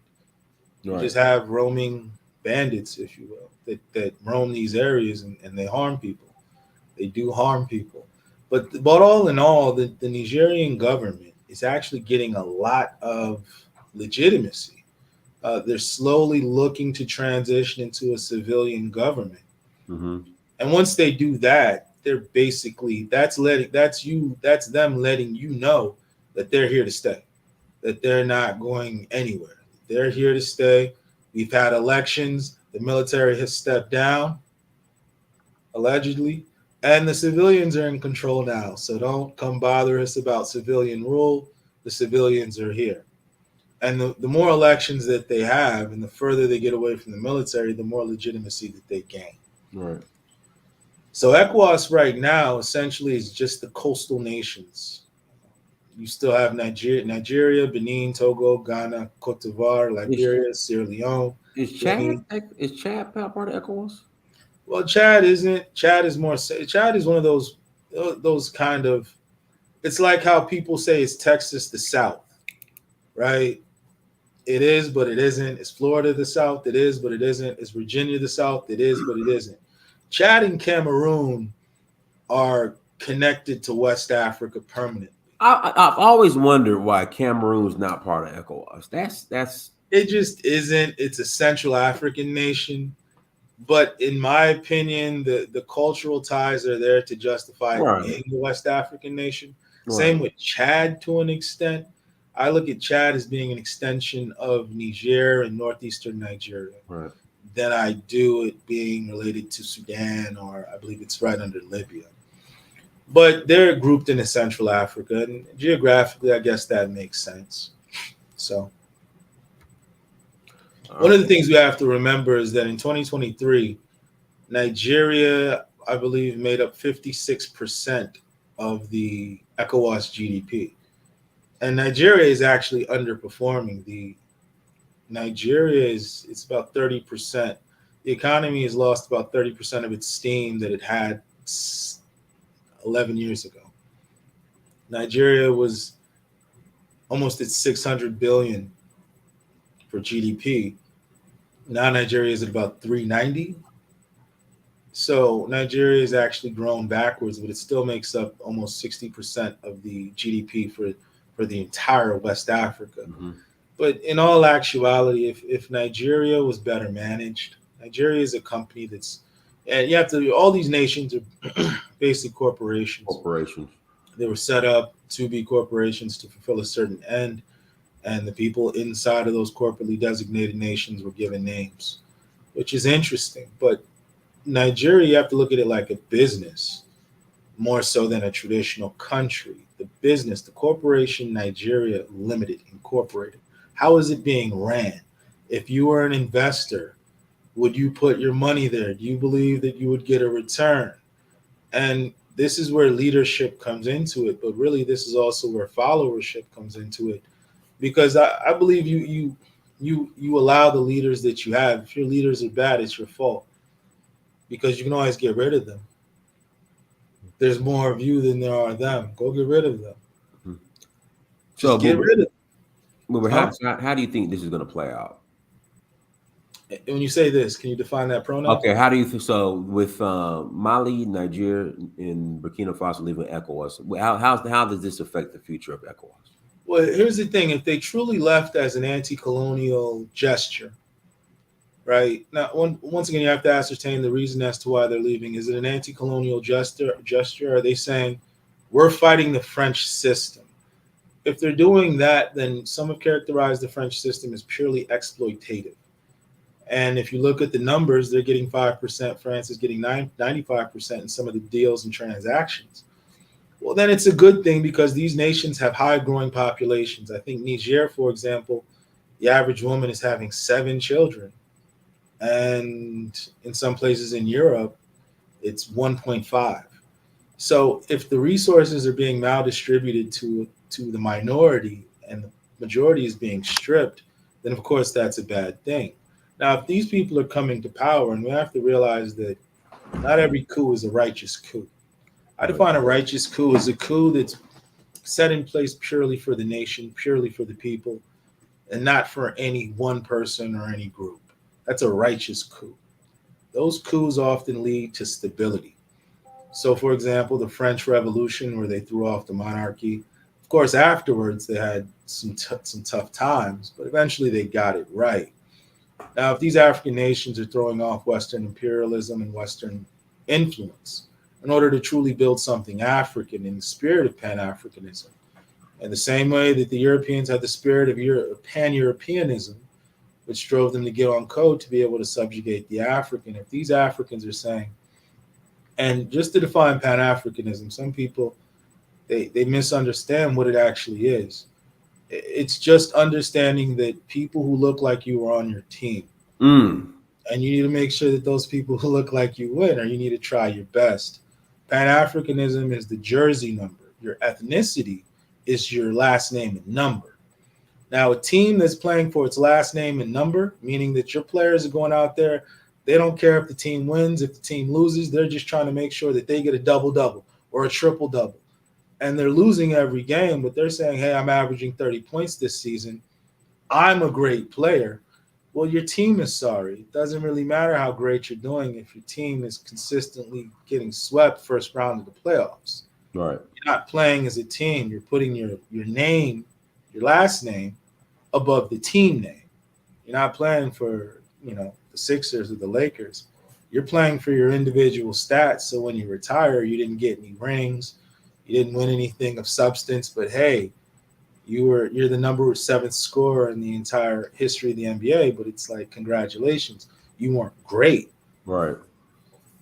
You just have roaming bandits, if you will, that roam these areas and they harm people. They do harm people. But all in all, the Nigerian government is actually getting a lot of legitimacy. They're slowly looking to transition into a civilian government. Mm-hmm. And once they do that, they're basically that's them letting you know that they're here to stay, that they're not going anywhere. They're here to stay. We've had elections. The military has stepped down, allegedly, and the civilians are in control now. So don't come bother us about civilian rule. The civilians are here. And the more elections that they have and the further they get away from the military, the more legitimacy that they gain. Right. So ECOWAS right now essentially is just the coastal nations. You still have Nigeria, Benin, Togo, Ghana, Cote d'Ivoire, Liberia, Sierra Leone. Is Chad part of ECOWAS? Well, Chad isn't. Chad is one of those kind of. It's like how people say it's Texas the South, right? It is, but it isn't. It's Florida the South. It is, but it isn't. It's Virginia the South. It is, but it isn't. Chad and Cameroon are connected to West Africa permanently. I've always wondered why Cameroon's not part of ECOWAS. That's it just isn't. It's a Central African nation. But in my opinion, the cultural ties are there to justify being the West African nation. Right. Same with Chad to an extent. I look at Chad as being an extension of Niger and northeastern Nigeria. Right. Than I do it being related to Sudan, or I believe it's right under Libya. But they're grouped into Central Africa, and geographically, I guess that makes sense. So one of the things we have to remember is that in 2023, Nigeria, I believe, made up 56% of the ECOWAS GDP. And Nigeria is actually underperforming. Nigeria it's about 30%. The economy has lost about 30% of its steam that it had 11 years ago. Nigeria was almost at 600 billion for GDP. Now Nigeria is at about 390. So Nigeria has actually grown backwards, but it still makes up almost 60% of the GDP for the entire West Africa. Mm-hmm. But in all actuality, if Nigeria was better managed, Nigeria is a company and you have to, all these nations are basically corporations. They were set up to be corporations to fulfill a certain end, and the people inside of those corporately designated nations were given names, which is interesting. But Nigeria, you have to look at it like a business, more so than a traditional country. The business, the corporation Nigeria Limited, Incorporated. How is it being ran? If you were an investor, would you put your money there? Do you believe that you would get a return? And this is where leadership comes into it, but really this is also where followership comes into it, because I believe you allow the leaders that you have. If your leaders are bad, it's your fault, because you can always get rid of them. There's more of you than there are of them. Go get rid of them. Mm-hmm. Just get rid of them. How do you think this is going to play out? When you say this, can you define that pronoun? Okay, how do you so with Mali, Niger, and Burkina Faso leaving ECOWAS? How does this affect the future of ECOWAS? Well, here's the thing: if they truly left as an anti-colonial gesture, right? Now, once again, you have to ascertain the reason as to why they're leaving. Is it an anti-colonial gesture? Are they saying we're fighting the French system? If they're doing that, then some have characterized the French system as purely exploitative. And if you look at the numbers, they're getting 5%. France is getting 95% in some of the deals and transactions. Well, then it's a good thing because these nations have high growing populations. I think Niger, for example, the average woman is having 7 children. And in some places in Europe, it's 1.5. So if the resources are being maldistributed to the minority and the majority is being stripped, then of course that's a bad thing. Now, if these people are coming to power, and we have to realize that not every coup is a righteous coup. I define a righteous coup as a coup that's set in place purely for the nation, purely for the people, and not for any one person or any group. That's a righteous coup. Those coups often lead to stability. So, for example, the French Revolution, where they threw off the monarchy, of course, afterwards they had some tough times, but eventually they got it right. Now, if these African nations are throwing off Western imperialism and Western influence in order to truly build something African in the spirit of Pan-Africanism, in the same way that the Europeans had the spirit of Pan-Europeanism, which drove them to get on code to be able to subjugate the African, if these Africans are saying, and just to define Pan-Africanism, some people, they misunderstand what it actually is. It's just understanding that people who look like you are on your team. And you need to make sure that those people who look like you win, or you need to try your best. Pan-Africanism is the jersey number. Your ethnicity is your last name and number. Now, a team that's playing for its last name and number, meaning that your players are going out there, they don't care if the team wins, if the team loses, they're just trying to make sure that they get a double-double or a triple-double. And they're losing every game, but they're saying, hey, I'm averaging 30 points this season. I'm a great player. Well, your team is sorry. It doesn't really matter how great you're doing if your team is consistently getting swept first round of the playoffs. Right. You're not playing as a team. You're putting your name, your last name, above the team name. You're not playing for, the Sixers or the Lakers. You're playing for your individual stats. So when you retire, you didn't get any rings. You didn't win anything of substance, but hey, you're the number 7th scorer in the entire history of the NBA, but it's like, congratulations, you weren't great. Right.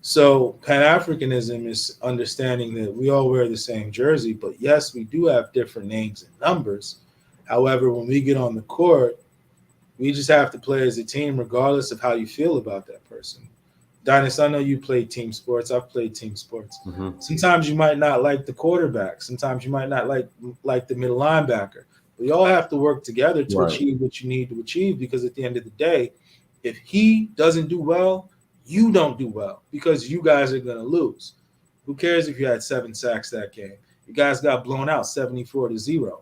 So Pan-Africanism is understanding that we all wear the same jersey, but yes, we do have different names and numbers. However, when we get on the court, we just have to play as a team regardless of how you feel about that person. Dynas, I know you played team sports. I've played team sports. Mm-hmm. Sometimes you might not like the quarterback. Sometimes you might not like the middle linebacker. We all have to work together to achieve what you need to achieve, because at the end of the day, if he doesn't do well, you don't do well, because you guys are going to lose. Who cares if you had 7 sacks that game? You guys got blown out 74-0.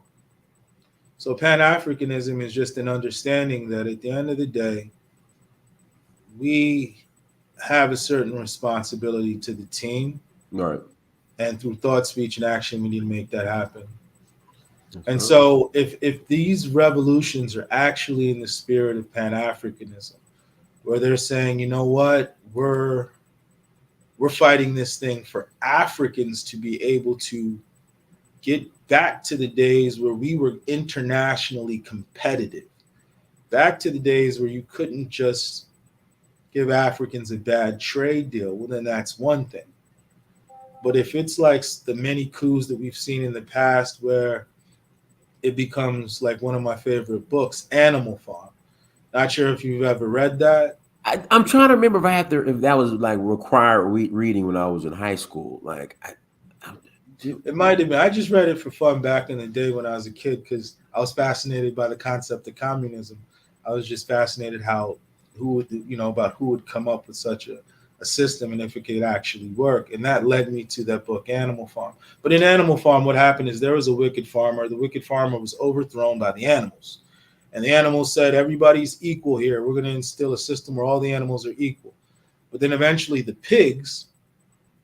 So Pan-Africanism is just an understanding that at the end of the day, we have a certain responsibility to the team. Right. And through thought, speech, and action, we need to make that happen. And so if these revolutions are actually in the spirit of Pan-Africanism, where they're saying, you know what, we're fighting this thing for Africans to be able to get back to the days where we were internationally competitive, back to the days where you couldn't just give Africans a bad trade deal, well, then that's one thing. But if it's like the many coups that we've seen in the past, where it becomes like one of my favorite books, Animal Farm. Not sure if you've ever read that. I'm trying to remember if that was like required reading when I was in high school. It might have been. I just read it for fun back in the day when I was a kid, because I was fascinated by the concept of communism. I was just fascinated who would come up with such a system and if it could actually work. And that led me to that book, Animal Farm. But in Animal Farm, what happened is there was a wicked farmer. The wicked farmer was overthrown by the animals. And the animals said, everybody's equal here. We're going to instill a system where all the animals are equal. But then eventually the pigs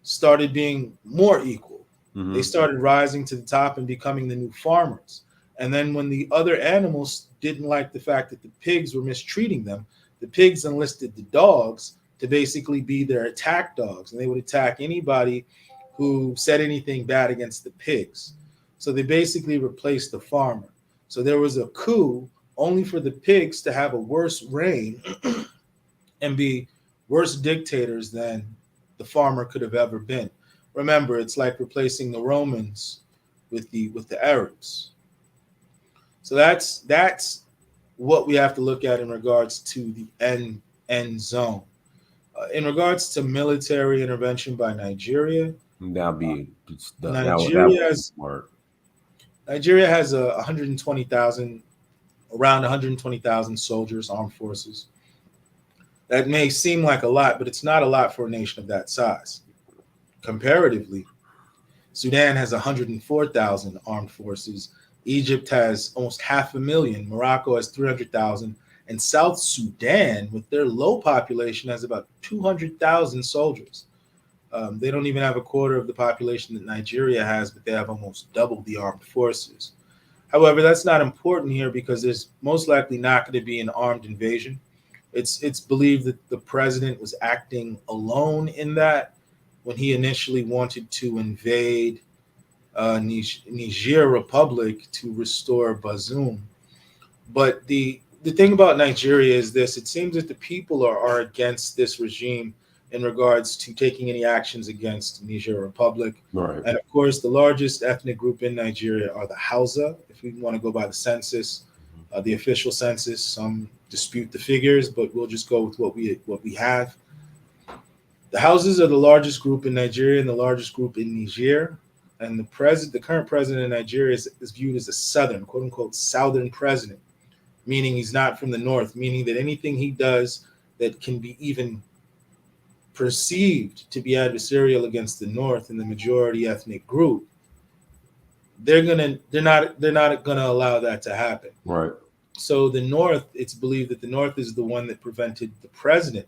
started being more equal. Mm-hmm. They started rising to the top and becoming the new farmers. And then when the other animals didn't like the fact that the pigs were mistreating them, the pigs enlisted the dogs to basically be their attack dogs. And they would attack anybody who said anything bad against the pigs. So they basically replaced the farmer. So there was a coup only for the pigs to have a worse reign and be worse dictators than the farmer could have ever been. Remember, it's like replacing the Romans with the Arabs. So that's what we have to look at in regards to the end zone. In regards to military intervention by Nigeria, Nigeria has 120,000, around 120,000 soldiers, armed forces. That may seem like a lot, but it's not a lot for a nation of that size. Comparatively, Sudan has 104,000 armed forces. Egypt has almost 500,000. Morocco has 300,000. And South Sudan, with their low population, has about 200,000 soldiers. They don't even have a quarter of the population that Nigeria has, but they have almost double the armed forces. However, that's not important here because there's most likely not going to be an armed invasion. It's believed that the president was acting alone in that when he initially wanted to invade Niger Republic to restore Bazoum. But the thing about Nigeria is this: it seems that the people are against this regime in regards to taking any actions against Niger Republic. Right. And of course, the largest ethnic group in Nigeria are the Hausa, if we want to go by the census, the official census. Some dispute the figures, but we'll just go with what we have. The Hausas are the largest group in Nigeria and the largest group in Niger. And the current president of Nigeria is viewed as a southern, quote unquote, southern president, meaning he's not from the north, meaning that anything he does that can be even perceived to be adversarial against the north and the majority ethnic group, they're not gonna allow that to happen. Right. So the north, it's believed that the north is the one that prevented the president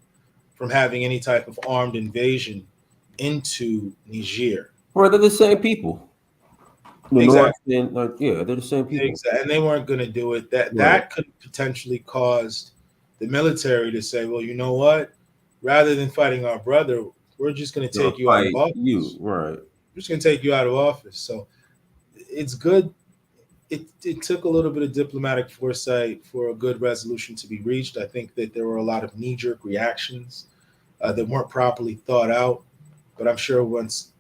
from having any type of armed invasion into Niger. Well, they're the same people. Exactly. They're the same people. Exactly. And they weren't going to do it. That could potentially cause the military to say, well, you know what? Rather than fighting our brother, we're just going to take you out of office. Right. We're just going to take you out of office. So it's good. It took a little bit of diplomatic foresight for a good resolution to be reached. I think that there were a lot of knee-jerk reactions that weren't properly thought out. But I'm sure once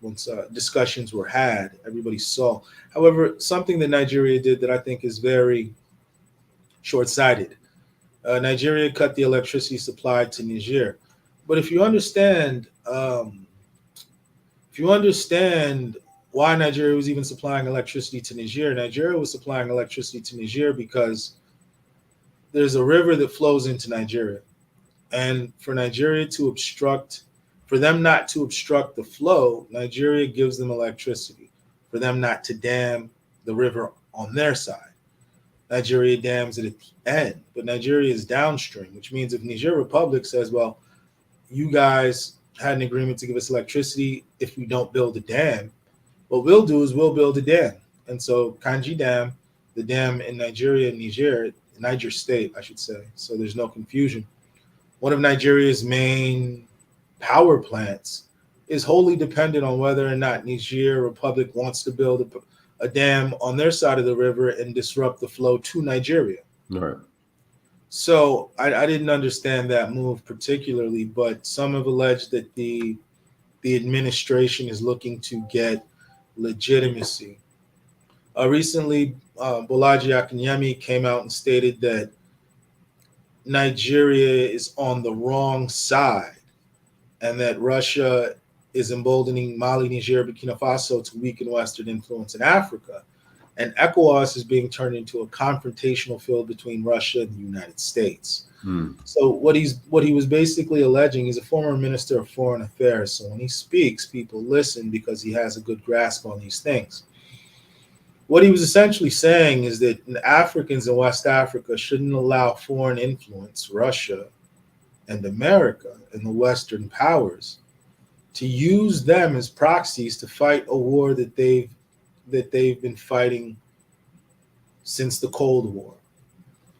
discussions were had, everybody saw. However, something that Nigeria did that I think is very short-sighted. Nigeria cut the electricity supply to Niger. But if you understand why Nigeria was even supplying electricity to Niger, Nigeria was supplying electricity to Niger because there's a river that flows into Nigeria. And for Nigeria to obstruct, for them not to obstruct the flow, Nigeria gives them electricity. For them not to dam the river on their side, Nigeria dams it at the end. But Nigeria is downstream, which means if Niger Republic says, well, you guys had an agreement to give us electricity if we don't build a dam, what we'll do is we'll build a dam. And so Kanji Dam, the dam in Nigeria, Niger State, I should say, so there's no confusion, one of Nigeria's main power plants is wholly dependent on whether or not Niger Republic wants to build a dam on their side of the river and disrupt the flow to Nigeria. Right. So I didn't understand that move particularly, but some have alleged that the administration is looking to get legitimacy. Recently, Bolaji Akinyemi came out and stated that Nigeria is on the wrong side and that Russia is emboldening Mali, Niger, Burkina Faso to weaken Western influence in Africa. And ECOWAS is being turned into a confrontational field between Russia and the United States. So what he was basically alleging, he's a former minister of foreign affairs. So when he speaks, people listen because he has a good grasp on these things. What he was essentially saying is that Africans in West Africa shouldn't allow foreign influence, Russia and America and the Western powers, to use them as proxies to fight a war that they've been fighting since the Cold War.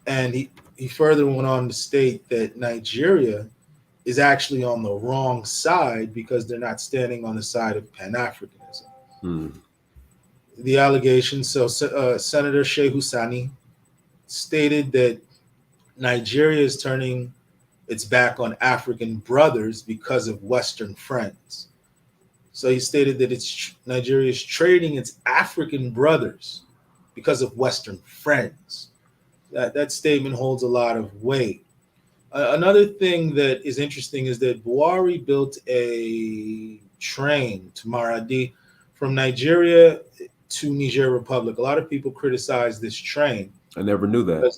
And he further went on to state that Nigeria is actually on the wrong side because they're not standing on the side of Pan-Africanism. The allegation, Senator Shehu Sani stated that Nigeria is turning its back on African brothers because of Western friends. So he stated that Nigeria is trading its African brothers because of Western friends. That statement holds a lot of weight. Another thing that is interesting is that Buhari built a train to Maradi from Nigeria to Niger Republic. A lot of people criticize this train. I never knew that.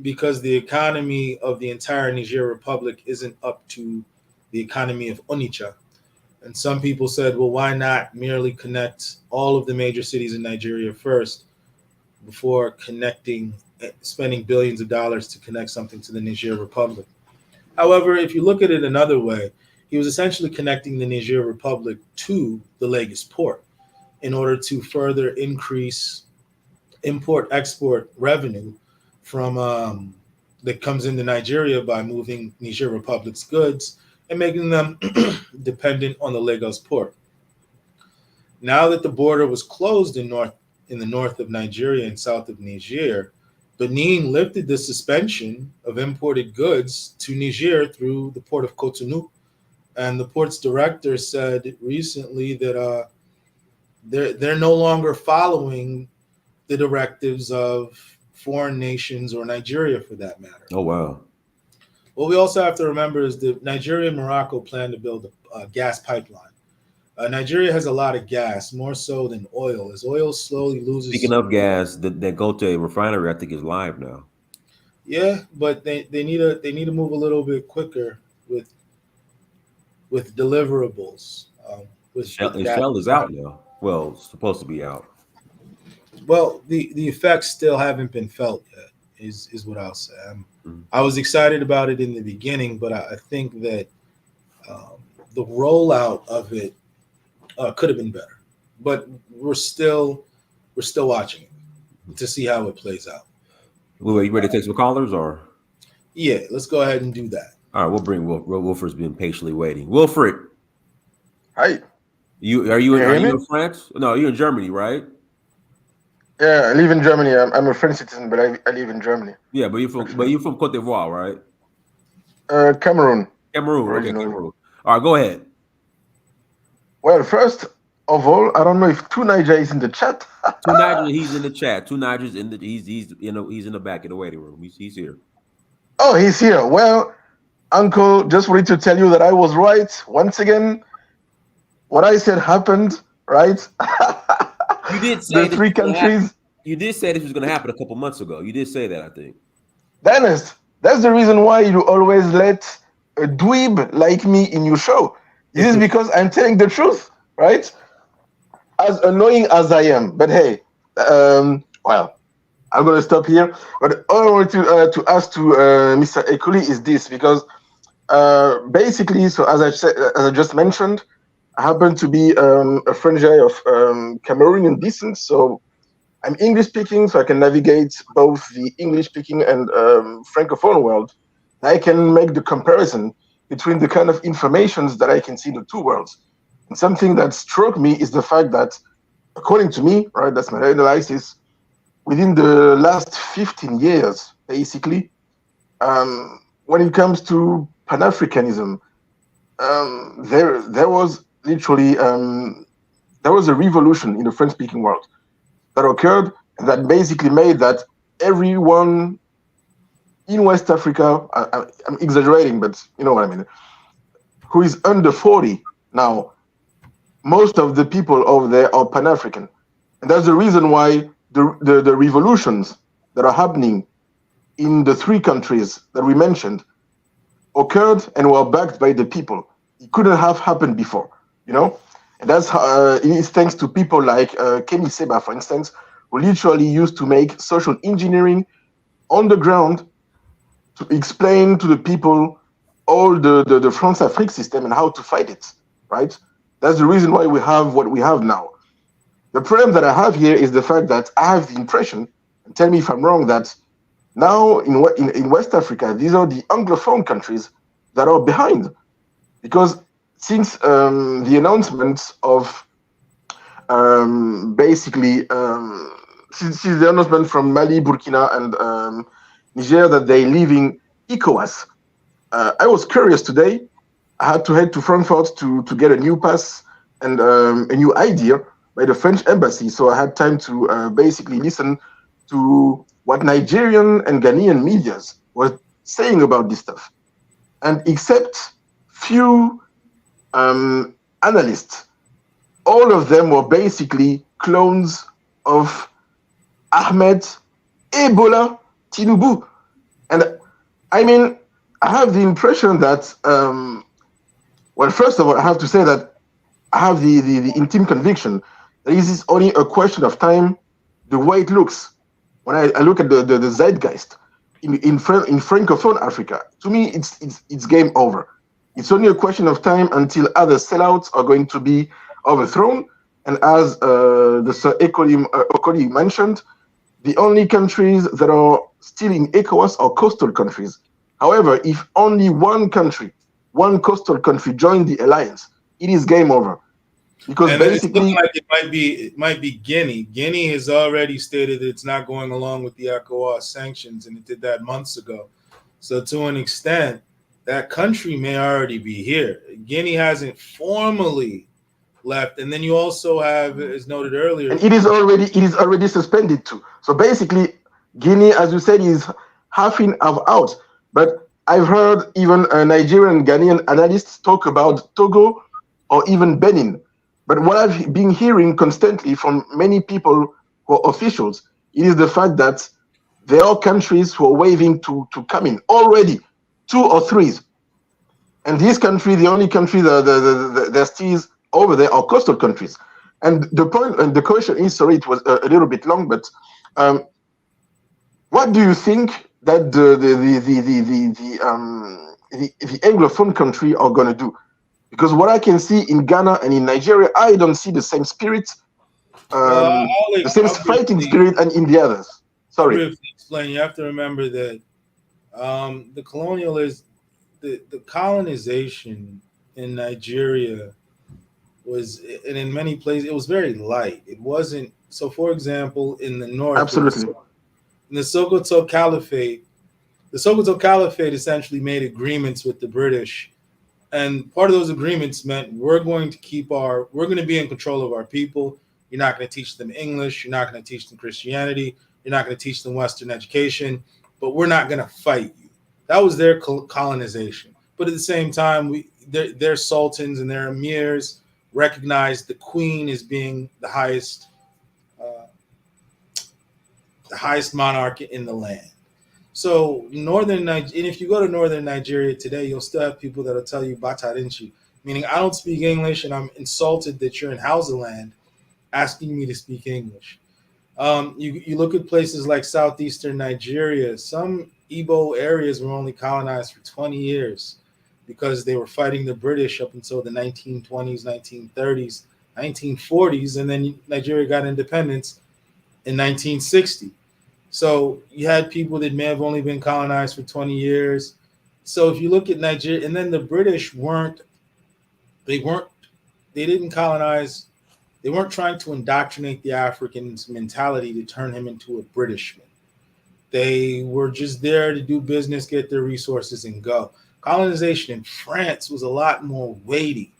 Because the economy of the entire Niger Republic isn't up to the economy of Onitsha. And some people said, well, why not merely connect all of the major cities in Nigeria first before spending billions of dollars to connect something to the Niger Republic? However, if you look at it another way, he was essentially connecting the Niger Republic to the Lagos port in order to further increase import-export revenue from that comes into Nigeria by moving Niger Republic's goods and making them dependent on the Lagos port. Now that the border was closed in the north of Nigeria and south of Niger, Benin lifted the suspension of imported goods to Niger through the port of Cotonou. And the port's director said recently that they're no longer following the directives of foreign nations or Nigeria for that matter. Oh, wow. What we also have to remember is that Nigeria and Morocco plan to build a gas pipeline. Nigeria has a lot of gas, more so than oil. As oil slowly loses. Speaking of gas, that go to a refinery, I think is live now. Yeah, but they need to move a little bit quicker with deliverables. Shell is out now. Well, it's supposed to be out. Well, the effects still haven't been felt yet, is what I'll say. I was excited about it in the beginning, but I think that the rollout of it could have been better. But we're still watching it to see how it plays out. Well, you ready to take some callers, or? Yeah, let's go ahead and do that. All right, we'll bring Wilfred's been patiently waiting. Wilfred, Hi. Are you in France? No, you're in Germany, right? Yeah, I live in Germany. I'm a French citizen, but I live in Germany. Yeah, but you're from Cote d'Ivoire, right? Cameroon. Cameroon. Okay, Cameroon. All right, go ahead. Well, first of all, I don't know if Two Niger is in the chat. Two Niger, he's in the chat. Two Niger's in the he's in the back of the waiting room. He's here. Oh, he's here. Well, Uncle, just wanted to tell you that I was right once again. What I said happened, right? You did say the three countries. You did say this was going to happen a couple months ago. You did say that, I think. Dennis, that's the reason why you always let a dweeb like me in your show. This is because I'm telling the truth, right? As annoying as I am, but hey, well, I'm gonna stop here. But all I wanted to ask to Mr. Okoli is this, because basically, so as I just mentioned, I happen to be a French guy of Cameroonian descent, so I'm English speaking, so I can navigate both the English speaking and Francophone world. I can make the comparison between the kind of informations that I can see in the two worlds. And something that struck me is the fact that, according to me, right, that's my analysis, within the last 15 years, basically, when it comes to Pan-Africanism, there was literally there was a revolution in the French-speaking world that occurred, and that basically made that everyone in West Africa, I'm exaggerating, but you know what I mean, who is under 40 now, most of the people over there are Pan-African. And that's the reason why the revolutions that are happening in the three countries that we mentioned occurred and were backed by the people. It couldn't have happened before, you know? And that's it is thanks to people like Kemi Seba, for instance, who literally used to make social engineering on the ground to explain to the people all the France-Afrique system and how to fight it, right? That's the reason why we have what we have now. The problem that I have here is the fact that I have the impression, and tell me if I'm wrong, that now in West Africa, these are the Anglophone countries that are behind. Because since the announcement of basically, since the announcement from Mali, Burkina, and Niger that they're leaving ECOWAS, I was curious today. I had to head to Frankfurt to get a new pass and a new idea by the French embassy. So I had time to basically listen to what Nigerian and Ghanaian medias were saying about this stuff. And except few analysts, all of them were basically clones of Ahmed Ebola Tinubu. And I mean, I have the impression that, well, first of all, I have to say that I have the intimate conviction that this is only a question of time, the way it looks. When I look at the zeitgeist in Francophone Africa, to me, it's game over. It's only a question of time until other sellouts are going to be overthrown. And as the Sir Okoli mentioned, the only countries that are still in ECOWAS are coastal countries. However, if only one coastal country joined the alliance, it is game over. Because and basically, it's looking like it might be Guinea. Guinea has already stated that it's not going along with the ECOWAS sanctions, and it did that months ago. So to an extent, that country may already be here. Guinea hasn't formally left, and then you also have, as noted earlier, and it is already suspended too. So basically, Guinea, as you said, is half in, half out. But I've heard even Nigerian and Ghanaian analysts talk about Togo or even Benin. But what I've been hearing constantly from many people who are officials, it is the fact that there are countries who are waving to come in already, 2 or 3. And these countries, the only country that still over there are coastal countries. And the point and the question is, sorry, it was a little bit long, but what do you think that the Anglophone country are going to do? Because what I can see in Ghana and in Nigeria, I don't see the same spirit, the same fighting spirit, and in the others. Sorry. I'll explain. You have to remember that the colonization in Nigeria was, and in many places, it was very light. It wasn't. So, for example, in the north, absolutely, in the Sokoto Caliphate, essentially made agreements with the British. And part of those agreements meant we're going to be in control of our people. You're not going to teach them English. You're not going to teach them Christianity. You're not going to teach them Western education, but we're not going to fight you. That was their colonization. But at the same time, their sultans and their emirs recognized the queen as being the highest monarch in the land. So northern Nigeria, and if you go to northern Nigeria today, you'll still have people that'll tell you "Batarinchi," meaning I don't speak English, and I'm insulted that you're in Hausaland asking me to speak English. You look at places like southeastern Nigeria. Some Igbo areas were only colonized for 20 years because they were fighting the British up until the 1920s, 1930s, 1940s, and then Nigeria got independence in 1960. So you had people that may have only been colonized for 20 years. So if you look at Nigeria, and then the British didn't colonize, they weren't trying to indoctrinate the African's mentality to turn him into a Britishman. They were just there to do business, get their resources, and go. Colonization in France was a lot more weighty.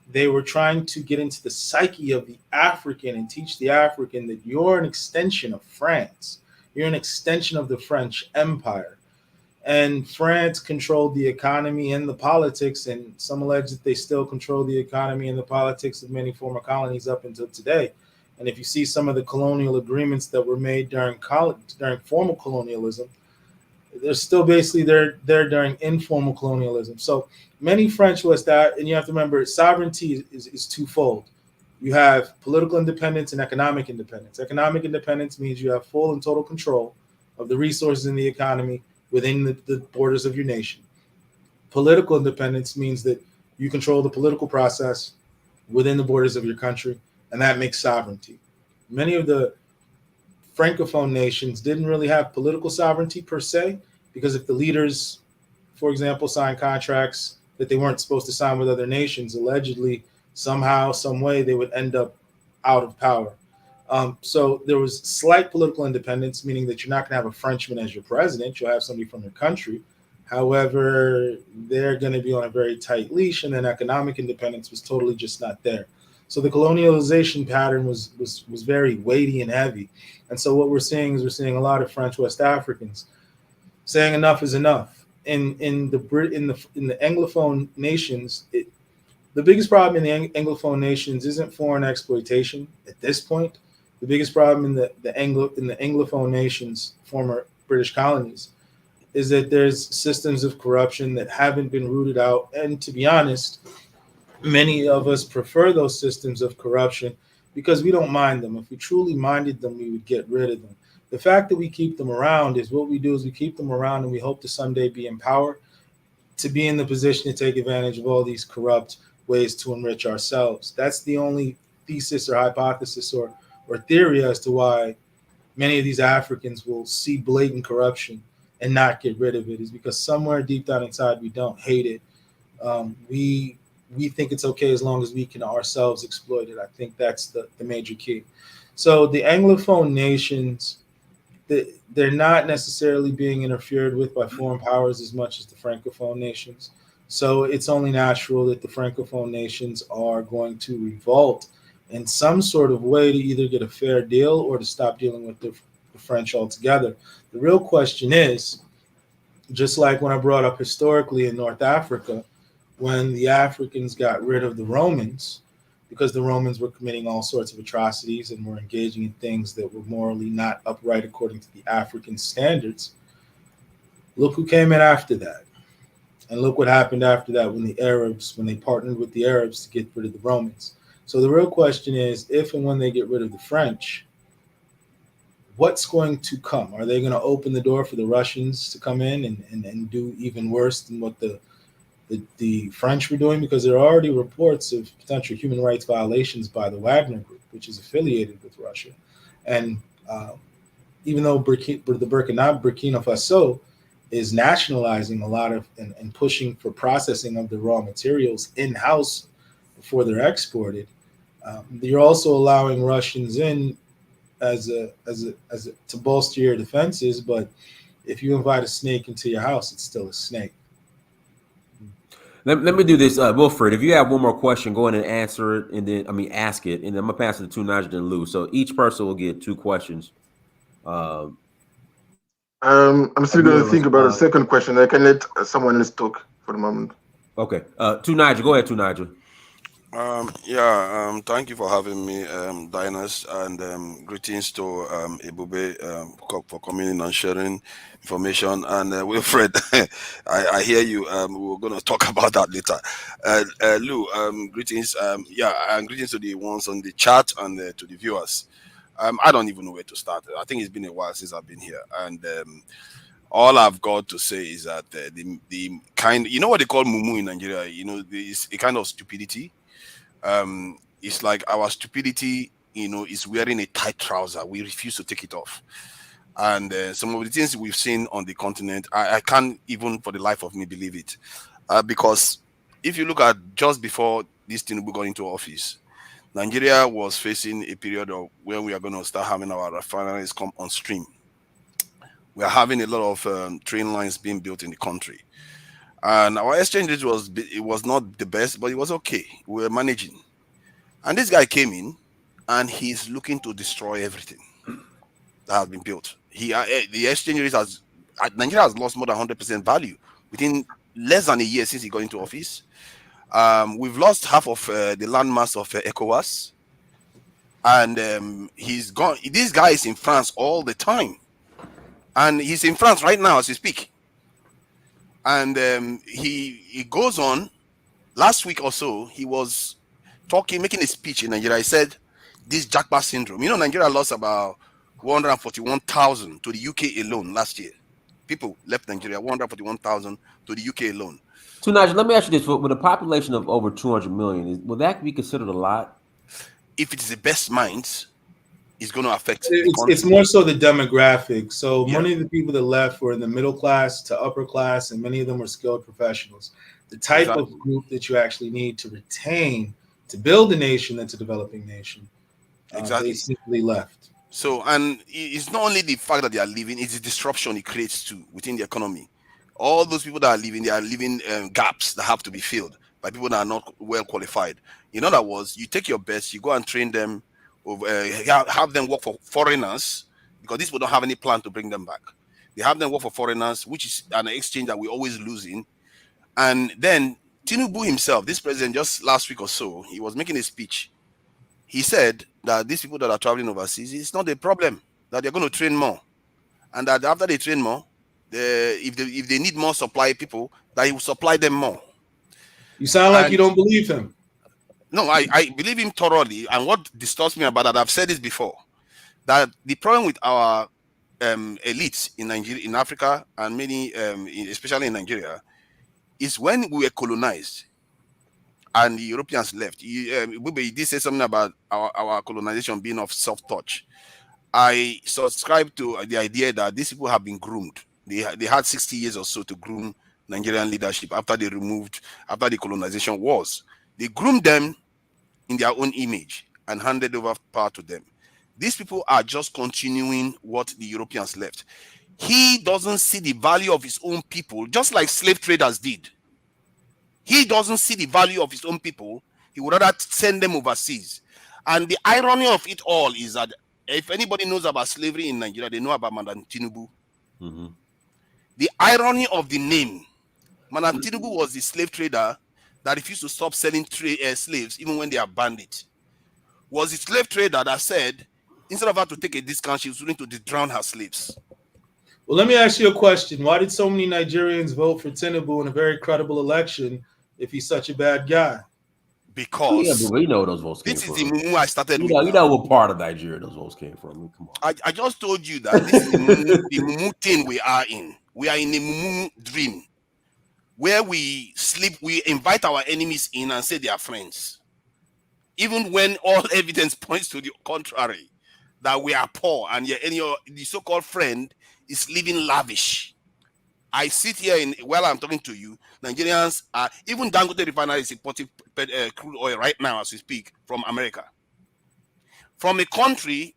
They were trying to get into the psyche of the African and teach the African that you're an extension of France. You're an extension of the French Empire. And France controlled the economy and the politics, and some allege that they still control the economy and the politics of many former colonies up until today. And if you see some of the colonial agreements that were made during formal colonialism, they're still basically there during informal colonialism. So many French West, and you have to remember, sovereignty is twofold. You have political independence and economic independence. Economic independence means you have full and total control of the resources in the economy within the borders of your nation. Political independence means that you control the political process within the borders of your country, and that makes sovereignty. Many of the Francophone nations didn't really have political sovereignty per se, because if the leaders, for example, signed contracts that they weren't supposed to sign with other nations, allegedly, somehow, some way, they would end up out of power. So there was slight political independence, meaning that you're not going to have a Frenchman as your president. You'll have somebody from your country. However, they're going to be on a very tight leash, and then economic independence was totally just not there. So the colonialization pattern was very weighty and heavy. And so what we're seeing a lot of French West Africans saying enough is enough. In the Anglophone nations, the biggest problem in the Anglophone nations isn't foreign exploitation at this point. The biggest problem in the Anglophone nations, former British colonies, is that there's systems of corruption that haven't been rooted out. And to be honest, many of us prefer those systems of corruption because we don't mind them. If we truly minded them, we would get rid of them. The fact that we keep them around is what we do is we keep them around and we hope to someday be in power, to be in the position to take advantage of all these corrupt ways to enrich ourselves. That's the only thesis or hypothesis or theory as to why many of these Africans will see blatant corruption and not get rid of it, is because somewhere deep down inside we don't hate it. We think it's okay as long as we can ourselves exploit it. I think that's the major key. So the Anglophone nations, they're not necessarily being interfered with by foreign powers as much as the Francophone nations. So it's only natural that the Francophone nations are going to revolt in some sort of way to either get a fair deal or to stop dealing with the French altogether. The real question is, just like when I brought up historically in North Africa, when the Africans got rid of the Romans, because the Romans were committing all sorts of atrocities and were engaging in things that were morally not upright according to the African standards, look who came in after that. And look what happened after that when they partnered with the Arabs to get rid of the Romans. So the real question is, if and when they get rid of the French, what's going to come? Are they going to open the door for the Russians to come in and do even worse than what the French were doing? Because there are already reports of potential human rights violations by the Wagner Group, which is affiliated with Russia. And even though Burkina Faso is nationalizing a lot of and pushing for processing of the raw materials in-house before they're exported, you're also allowing Russians in as to bolster your defenses. But if you invite a snake into your house, it's still a snake. Let me do this, Wilfred. If you have one more question, go ahead and answer it, and then ask it, and then I'm gonna pass it to Niger and Lou. So each person will get 2 questions. I'm still going to think about a second question. I can let someone else talk for the moment. Okay. To Niger. Go ahead, to Niger. Thank you for having me, Diners, and greetings to Ebube for coming in and sharing information. And Wilfred, I hear you. We're going to talk about that later. Lou, greetings. And greetings to the ones on the chat and to the viewers. I don't even know where to start. I think it's been a while since I've been here, and all I've got to say is that the kind, you know what they call mumu in Nigeria. You know, it's a kind of stupidity. It's like our stupidity, is wearing a tight trouser. We refuse to take it off. And some of the things we've seen on the continent, I can't even for the life of me believe it. Because if you look at just before this Tinubu got into office, Nigeria was facing a period of when we are going to start having our refineries come on stream. We are having a lot of train lines being built in the country. And our exchange rate was not the best, but it was okay. We were managing. And this guy came in, and he's looking to destroy everything that has been built. The exchange rate Nigeria has lost more than 100% value within less than a year since he got into office. We've lost half of the landmass of ECOWAS. And he's gone. This guy is in France all the time. And he's in France right now as we speak. And he goes on. Last week or so, he was making a speech in Nigeria. He said, this jackpot syndrome. You know, Nigeria lost about 141,000 to the UK alone last year. People left Nigeria, 141,000 to the UK alone. So, Niger, let me ask you this: with a population of over 200 million, will that be considered a lot? If it is the best minds, it's going to affect it's more so the demographic. So Yeah. many of the people that left were in the middle class to upper class, and many of them were skilled professionals. The type of group that you actually need to retain to build a nation that's a developing nation, they simply left. So, and it's not only the fact that they are leaving, it's the disruption it creates too within the economy. All those people that are leaving, they are leaving gaps that have to be filled by people that are not well qualified. In other words, you take your best, you go and train them, have them work for foreigners, because these people don't have any plan to bring them back. They have them work for foreigners, which is an exchange that we're always losing. And then Tinubu himself, this president, just last week or so, he was making a speech. He said that these people that are traveling overseas, it's not a problem, that they're going to train more. And that after they train more, if they need more supply people, that he will supply them more. You sound like you don't believe him. No, I believe him thoroughly. And what disturbs me about that, I've said this before, that the problem with our elites in Nigeria, in Africa, and many, especially in Nigeria, is when we were colonized and the Europeans left. You did say something about our colonization being of soft touch. I subscribe to the idea that these people have been groomed. They had 60 years or so to groom Nigerian leadership after the colonization wars. They groomed them in their own image and handed over power to them. These people are just continuing what the Europeans left. He doesn't see the value of his own people, just like slave traders did. He doesn't see the value of his own people. He would rather send them overseas. And the irony of it all is that if anybody knows about slavery in Nigeria, they know about Madam Tinubu. Mm-hmm. The irony of the name, Madam Tinubu was the slave trader that refused to stop selling slaves even when they abandoned it. Was the slave trader that said, instead of her to take a discount, she was willing to drown her slaves. Well, let me ask you a question. Why did so many Nigerians vote for Tinubu in a very credible election if he's such a bad guy? Because we know where those votes came this from. is the Mumu I started with. You know what part of Nigeria those votes came from. I mean, come on. I just told you that this is the Mumu thing we are in. We are in a Mumu dream where we sleep, we invite our enemies in and say they are friends. Even when all evidence points to the contrary, that we are poor and the so-called friend is living lavish. I sit here while I'm talking to you, Nigerians are, even Dangote Refinery is importing crude oil right now as we speak from America. From a country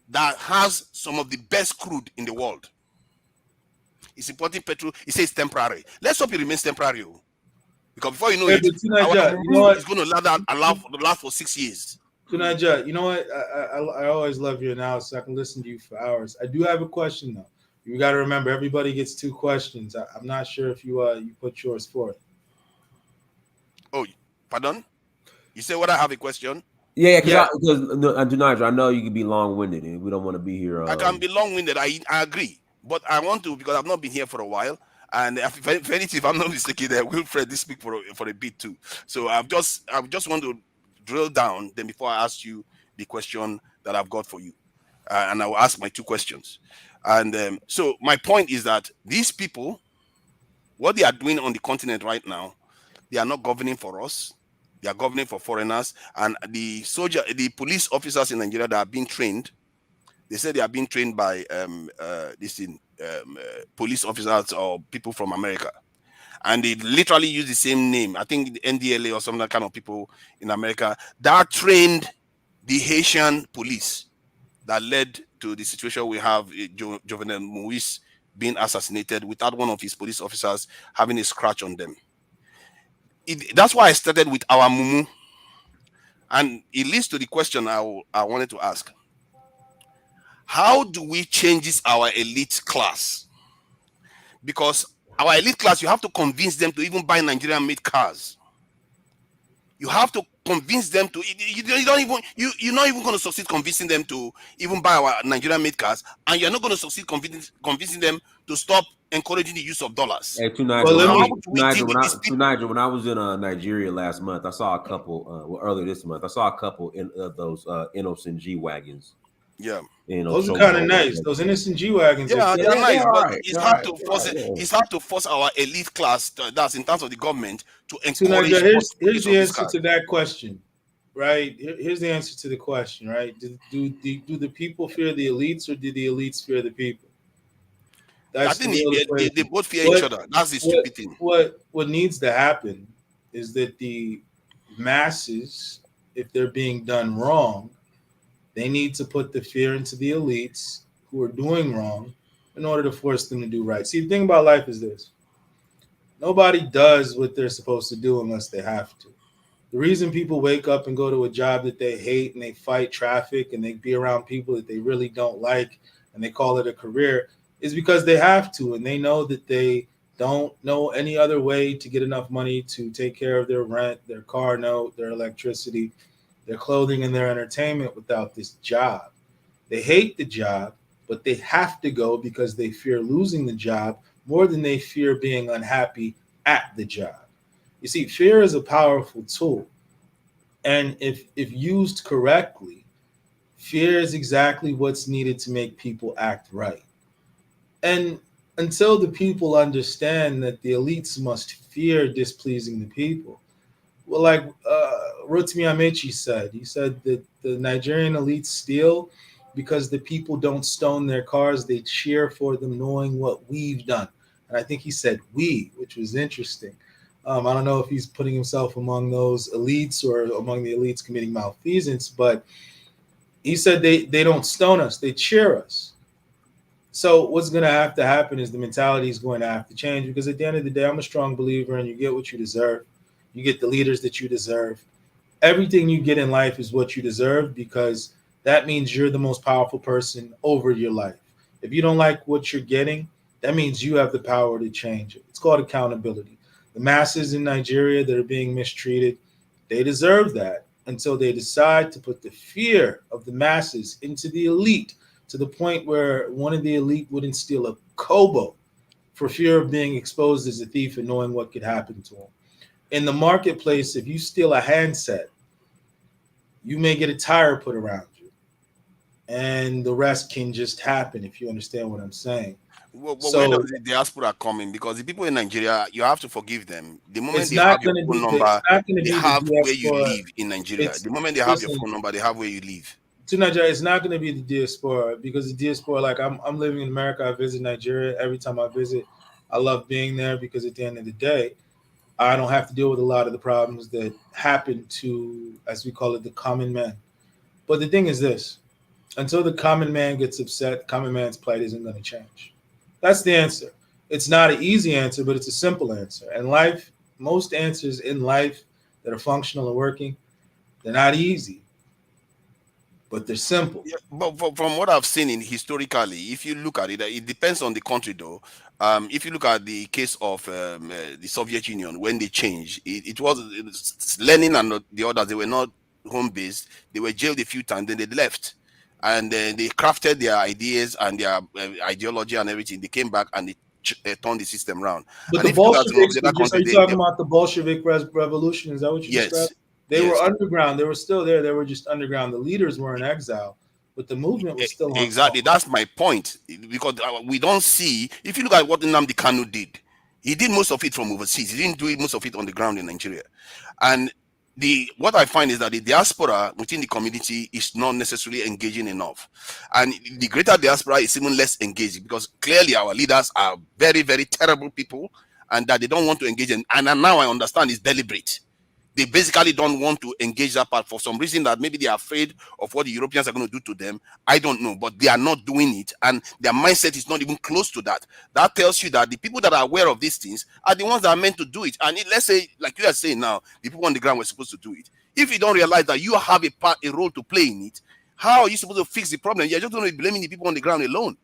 that has some of the best crude in the world. It's importing petrol. It says temporary. Let's hope it remains temporary. Because before you know it, it's going to last for 6 years. Tunaja, you know what? I always love your analysis. I can listen to you for hours. I do have a question, though. You got to remember, everybody gets 2 questions. I'm not sure if you put yours forth. Oh, pardon? You say what? I have a question? Yeah, because I know you can be long-winded, and we don't want to be here. I can be long-winded. I agree, but I want to, because I've not been here for a while, and if anything, if I'm not mistaken, Wilfred did speak for a bit too. So I just want to drill down. Then before I ask you the question that I've got for you, and I will ask my 2 questions. And so my point is that these people, what they are doing on the continent right now, they are not governing for us. They are governing for foreigners. And the police officers in Nigeria that are being trained, they say they are being trained by police officers or people from America. And they literally use the same name. I think the NDLA or some kind of people in America that trained the Haitian police that led to the situation we have, Jovenel Moïse being assassinated without one of his police officers having a scratch on them. That's why I started with our Mumu. And it leads to the question I wanted to ask. How do we change our elite class? Because our elite class, you have to convince them to even buy Nigerian-made cars. You have to convince them to. You're not even going to succeed convincing them to even buy our Nigerian-made cars, and you're not going to succeed convincing them to stop encouraging the use of dollars. Hey, Well, let me- Nigel, when I was in Nigeria last month, I saw a couple. Earlier this month, I saw a couple of those innocent G wagons. Yeah, You know, those are kind of nice. Those innocent G wagons. yeah, they're nice, they're but right, it's they're hard right, to they're force right, it. yeah. It's hard to force our elite class. That's in terms of the government to So encourage. Niger, here's use the of this answer card. to that question, right? Here's the answer to the question, right? Do the people fear the elites, or do the elites fear the people? I That's the think real they equation. both fear each other. That's the stupid thing. What needs to happen is that the masses, if they're being done wrong, they need to put the fear into the elites who are doing wrong in order to force them to do right. See, the thing about life is this: nobody does what they're supposed to do unless they have to. The reason people wake up and go to a job that they hate and they fight traffic and they be around people that they really don't like and they call it a career is because they have to, and they know that they don't know any other way to get enough money to take care of their rent, their car note, their electricity, their clothing, and their entertainment without this job. They hate the job, but they have to go because they fear losing the job more than they fear being unhappy at the job. You see, fear is a powerful tool. And if used correctly, fear is exactly what's needed to make people act right. And until the people understand that the elites must fear displeasing the people, well, like Rotimi Amechi said, he said that the Nigerian elites steal because the people don't stone their cars, they cheer for them knowing what we've done. And I think he said we, which was interesting. I don't know if he's putting himself among those elites or among the elites committing malfeasance, but he said they don't stone us, they cheer us. So what's going to have to happen is the mentality is going to have to change, because at the end of the day, I'm a strong believer in you get what you deserve. You get the leaders that you deserve. Everything you get in life is what you deserve, because that means you're the most powerful person over your life. If you don't like what you're getting, that means you have the power to change it. It's called accountability. The masses in Nigeria that are being mistreated, they deserve that until they decide to put the fear of the masses into the elite, to the point where one of the elite wouldn't steal a kobo for fear of being exposed as a thief and knowing what could happen to him. In the marketplace, if you steal a handset, you may get a tire put around you, and the rest can just happen, if you understand what I'm saying. Well, where does the diaspora come in? Because the people in Nigeria, you have to forgive them. The moment they have your phone number, they have where you live in Nigeria. The moment they have your phone number, they have where you live. To Nigeria, it's not going to be the diaspora, because the diaspora, like I'm living in America, I visit Nigeria. Every time I visit, I love being there, because at the end of the day, I don't have to deal with a lot of the problems that happen to, as we call it, the common man. But the thing is this: until the common man gets upset, the common man's plight isn't going to change. That's the answer. It's not an easy answer, but it's a simple answer. And life, most answers in life that are functional and working, they're not easy, but they're simple. Yeah, but from what I've seen in historically, if you look at it, it depends on the country though. If you look at the case of the Soviet Union, when they changed, it was Lenin and the others, they were not home based. They were jailed a few times, then they left. And then they crafted their ideas and their ideology and everything. They came back and they turned the system around. But and the Bolsheviks, are you talking about the Bolshevik revolution? Is that what you described? They were underground. They were still there. They were just underground. The leaders were in exile, but the movement was still on. Exactly. That's my point. Because we don't see, if you look at what Nnamdi Kanu did, he did most of it from overseas. He didn't do most of it on the ground in Nigeria. And what I find is that the diaspora within the community is not necessarily engaging enough. And the greater diaspora is even less engaged, because clearly our leaders are very, very terrible people, and that they don't want to engage in. And now I understand it's deliberate. They basically don't want to engage that part for some reason, that maybe they are afraid of what the Europeans are going to do to them. I don't know, but they are not doing it, and their mindset is not even close to that. That tells you that the people that are aware of these things are the ones that are meant to do it. And let's say, like you are saying now, the people on the ground were supposed to do it. If you don't realize that you have a role to play in it, how are you supposed to fix the problem? You're just going to be blaming the people on the ground alone.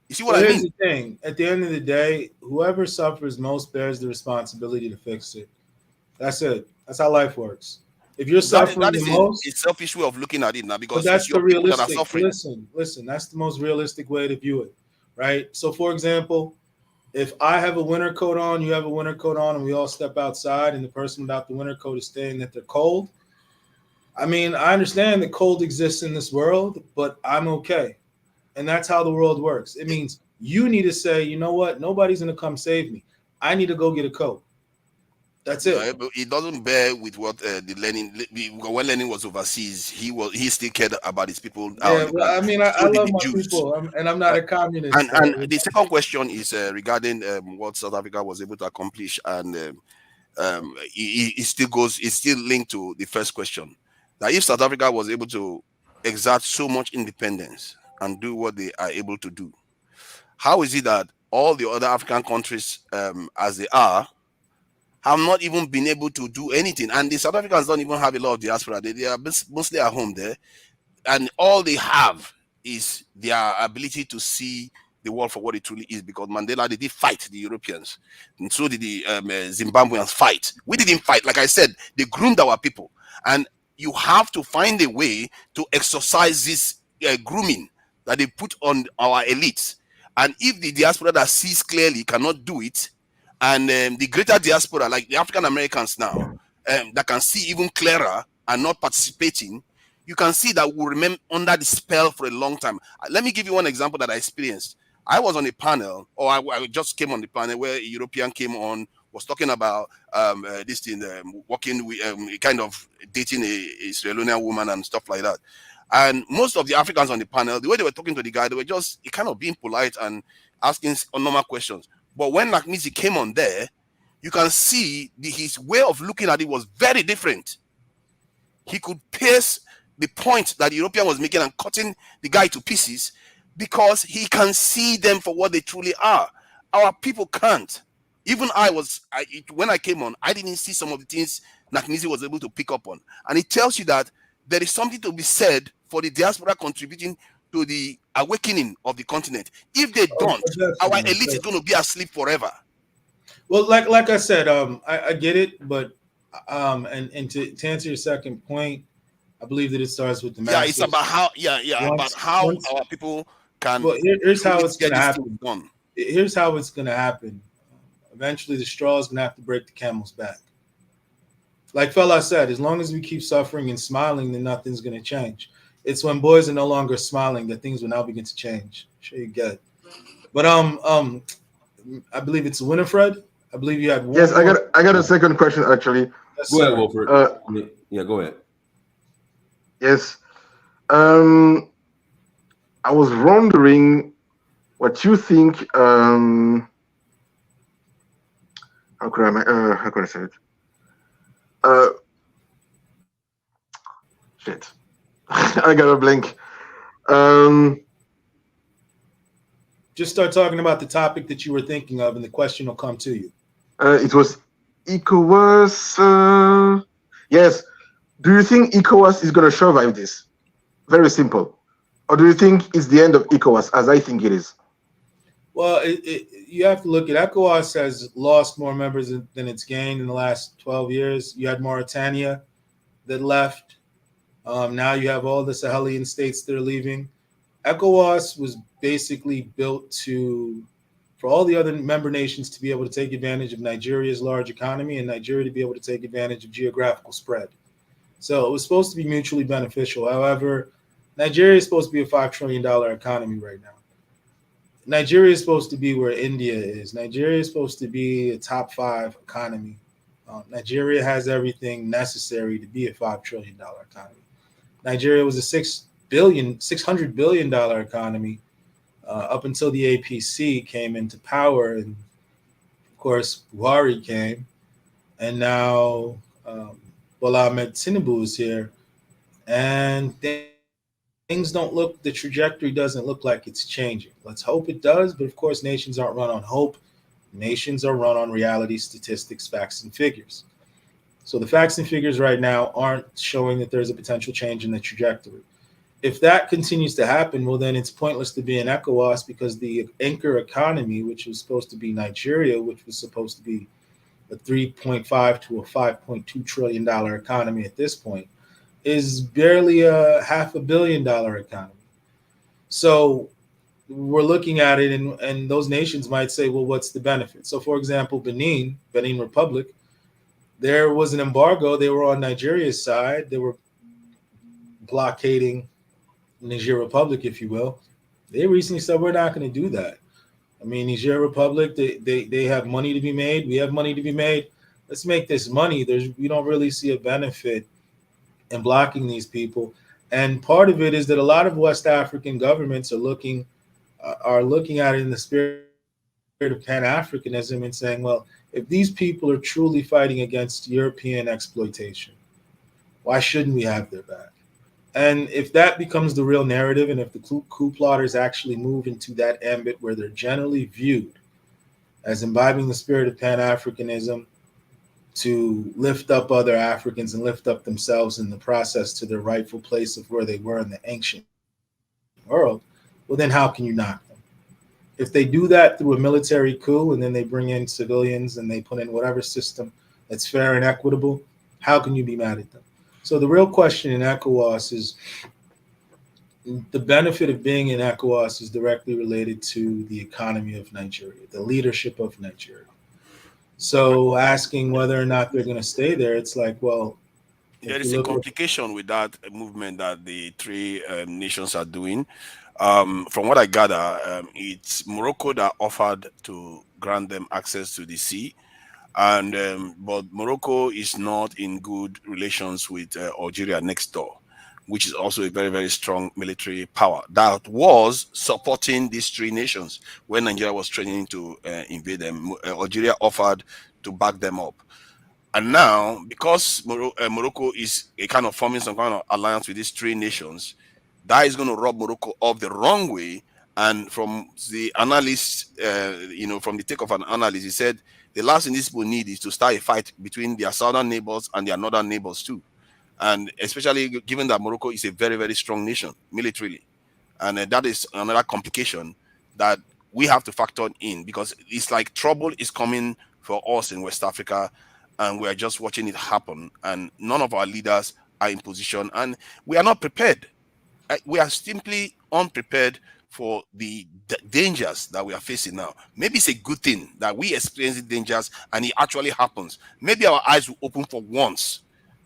You see what I mean? Here's the thing. At the end of the day, whoever suffers most bears the responsibility to fix it. That's it. That's how life works. If you're suffering the most, it's a selfish way of looking at it now, because that's the realistic. That are listen, that's the most realistic way to view it, right? So, for example, If I have a winter coat on, you have a winter coat on, and we all step outside, and the person without the winter coat is saying that they're cold, I mean, I understand that cold exists in this world, but I'm okay. And that's how the world works. It means you need to say, you know what? Nobody's going to come save me. I need to go get a coat. That's it. But it doesn't bear with what the Lenin. When Lenin was overseas, he still cared about his people. Yeah, well, I mean, I So did love the my Jews. people, and I'm not a communist. And the second question is regarding what South Africa was able to accomplish, and it still goes. It's still linked to the first question. That if South Africa was able to exert so much independence and do what they are able to do, how is it that all the other African countries, as they are, have not even been able to do anything? And the South Africans don't even have a lot of diaspora. They are mostly at home there, and all they have is their ability to see the world for what it truly is, because Mandela, they did fight the Europeans, and so did the Zimbabweans fight. We didn't fight. Like I said, they groomed our people, and you have to find a way to exercise this grooming that they put on our elites. And if the diaspora that sees clearly cannot do it, and the greater diaspora, like the African Americans now, that can see even clearer and not participating, you can see that we'll remain under the spell for a long time. Let me give you one example that I experienced. I was on a panel, or I just came on the panel where a European came on, was talking about this thing, working with, kind of dating a Sierra Leonean woman and stuff like that. And most of the Africans on the panel, the way they were talking to the guy, they were just kind of being polite and asking normal questions. But when Nakmizi came on there, you can see his way of looking at it was very different. He could pierce the point that the European was making and cutting the guy to pieces, because he can see them for what they truly are. Our people can't. Even when I came on, I didn't see some of the things Nakmizi was able to pick up on. And it tells you that there is something to be said for the diaspora contributing to the awakening of the continent. If they don't, our elite is going to be asleep forever. Well, like I said, I get it, but and to answer your second point, I believe that it starts with the masses. Yeah, it's about how about how our people can. Well, here's how it's going to happen. Here's how it's going to happen. Eventually, the straw is going to have to break the camel's back. Like fella said, as long as we keep suffering and smiling, then nothing's going to change. It's when boys are no longer smiling that things will now begin to change. Sure you get it. But I believe it's Winifred. I believe you had one. Yes, I got a second question actually. Yes, go ahead, Wilfred. Yeah, go ahead. Yes. I was wondering what you think. How could I say it? Shit. I got a blank. Just start talking about the topic that you were thinking of, and the question will come to you. It was ECOWAS. Yes. Do you think ECOWAS is going to survive this? Very simple. Or do you think it's the end of ECOWAS, as I think it is? Well, you have to look at ECOWAS has lost more members than it's gained in the last 12 years. You had Mauritania that left. Now you have all the Sahelian states that are leaving. ECOWAS was basically built for all the other member nations to be able to take advantage of Nigeria's large economy and Nigeria to be able to take advantage of geographical spread. So it was supposed to be mutually beneficial. However, Nigeria is supposed to be a $5 trillion economy right now. Nigeria is supposed to be where India is. Nigeria is supposed to be a top 5 economy. Nigeria has everything necessary to be a $5 trillion economy. Nigeria was a $600 billion economy up until the APC came into power. And of course, Buhari came. And now Bola Ahmed Tinubu is here. And the trajectory doesn't look like it's changing. Let's hope it does. But of course, nations aren't run on hope. Nations are run on reality, statistics, facts, and figures. So the facts and figures right now aren't showing that there's a potential change in the trajectory. If that continues to happen, well, then it's pointless to be in ECOWAS, because the anchor economy, which was supposed to be Nigeria, which was supposed to be a 3.5 to a $5.2 trillion economy at this point, is barely a $500 million economy. So we're looking at it, and those nations might say, well, what's the benefit? So, for example, Benin Republic, there was an embargo. They were on Nigeria's side. They were blockading Niger Republic, if you will. They recently said, we're not going to do that. I mean, Niger Republic, they have money to be made. We have money to be made. Let's make this money. We don't really see a benefit in blocking these people. And part of it is that a lot of West African governments are looking at it in the spirit of Pan-Africanism and saying, well, if these people are truly fighting against European exploitation, why shouldn't we have their back? And if that becomes the real narrative, and if the coup plotters actually move into that ambit where they're generally viewed as imbibing the spirit of Pan-Africanism to lift up other Africans and lift up themselves in the process to their rightful place of where they were in the ancient world, well, then how can you knock them? If they do that through a military coup and then they bring in civilians and they put in whatever system that's fair and equitable, how can you be mad at them? So the real question in ECOWAS is, the benefit of being in ECOWAS is directly related to the economy of Nigeria, the leadership of Nigeria. So asking whether or not they're going to stay there, it's like, well, there is a complication with that movement that the three nations are doing. From what I gather, it's Morocco that offered to grant them access to the sea. And but Morocco is not in good relations with Algeria next door, which is also a very, very strong military power that was supporting these three nations when Nigeria was threatening to invade them. Algeria offered to back them up. And now, because Morocco is a kind of forming some kind of alliance with these three nations, that is going to rub Morocco off the wrong way. And from the analyst, from the take of an analyst, he said the last thing these people need is to start a fight between their southern neighbors and their northern neighbors too. And especially given that Morocco is a very, very strong nation militarily. And that is another complication that we have to factor in, because it's like trouble is coming for us in West Africa, and we're just watching it happen. And none of our leaders are in position, and we are not prepared. We are simply unprepared for the dangers that we are facing now. Maybe it's a good thing that we experience the dangers and it actually happens. Maybe our eyes will open for once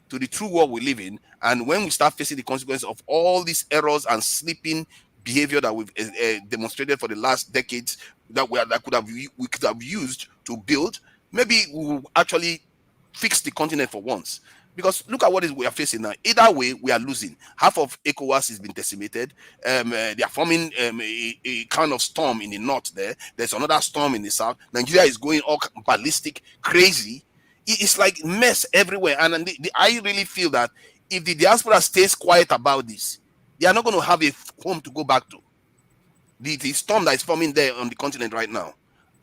to the true world we live in, and when we start facing the consequences of all these errors and sleeping behavior that we've demonstrated for the last decades that we could have used to build, maybe we will actually fix the continent for once. Because look at what we are facing now. Either way, we are losing. Half of ECOWAS has been decimated. They are forming a kind of storm in the north there. There's another storm in the south. Nigeria is going all ballistic, crazy. It's like mess everywhere. And I really feel that if the diaspora stays quiet about this, they are not going to have a home to go back to. The storm that is forming there on the continent right now.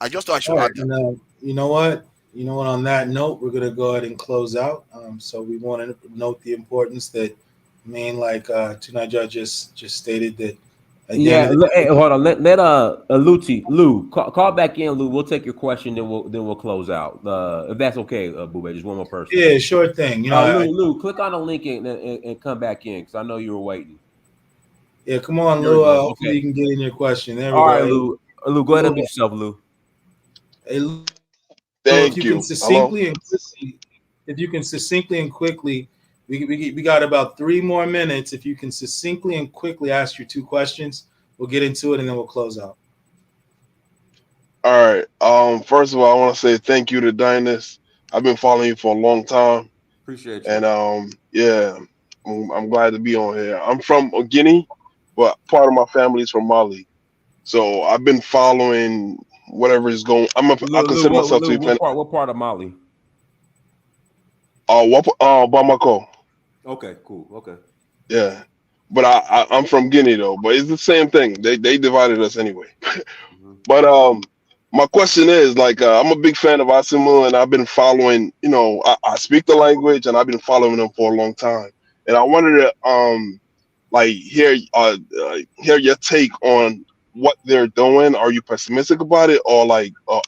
I just thought I should add that. You know what? On that note, we're going to go ahead and close out. So we want to note the importance that, Tunaja just stated that. Hey, hold on. Let Lou call back in. Lou, we'll take your question, then we'll close out. If that's okay, Bube, just one more person. Yeah, sure thing. Lou, click on the link and come back in, because I know you were waiting. Yeah, come on, Lou. Hopefully you can get in your question. There we go. All right, Lou. Lou, go ahead and mute yourself, Lou. Hey, Lou. Thank you. If you can succinctly and quickly, we got about 3 more minutes. If you can succinctly and quickly ask your 2 questions, we'll get into it and then we'll close out. All right. First of all, I want to say thank you to Dynast. I've been following you for a long time. Appreciate you. And yeah, I'm glad to be on here. I'm from Guinea, but part of my family is from Mali. So I've been following whatever is going. I consider myself to be. What part of Mali? Bamako. Okay, cool. Okay. Yeah, but I'm from Guinea though. But it's the same thing. They divided us anyway. But my question is, I'm a big fan of Asimu, and I've been following. I speak the language, and I've been following them for a long time. And I wanted to hear your take on what they're doing. Are you pessimistic about it or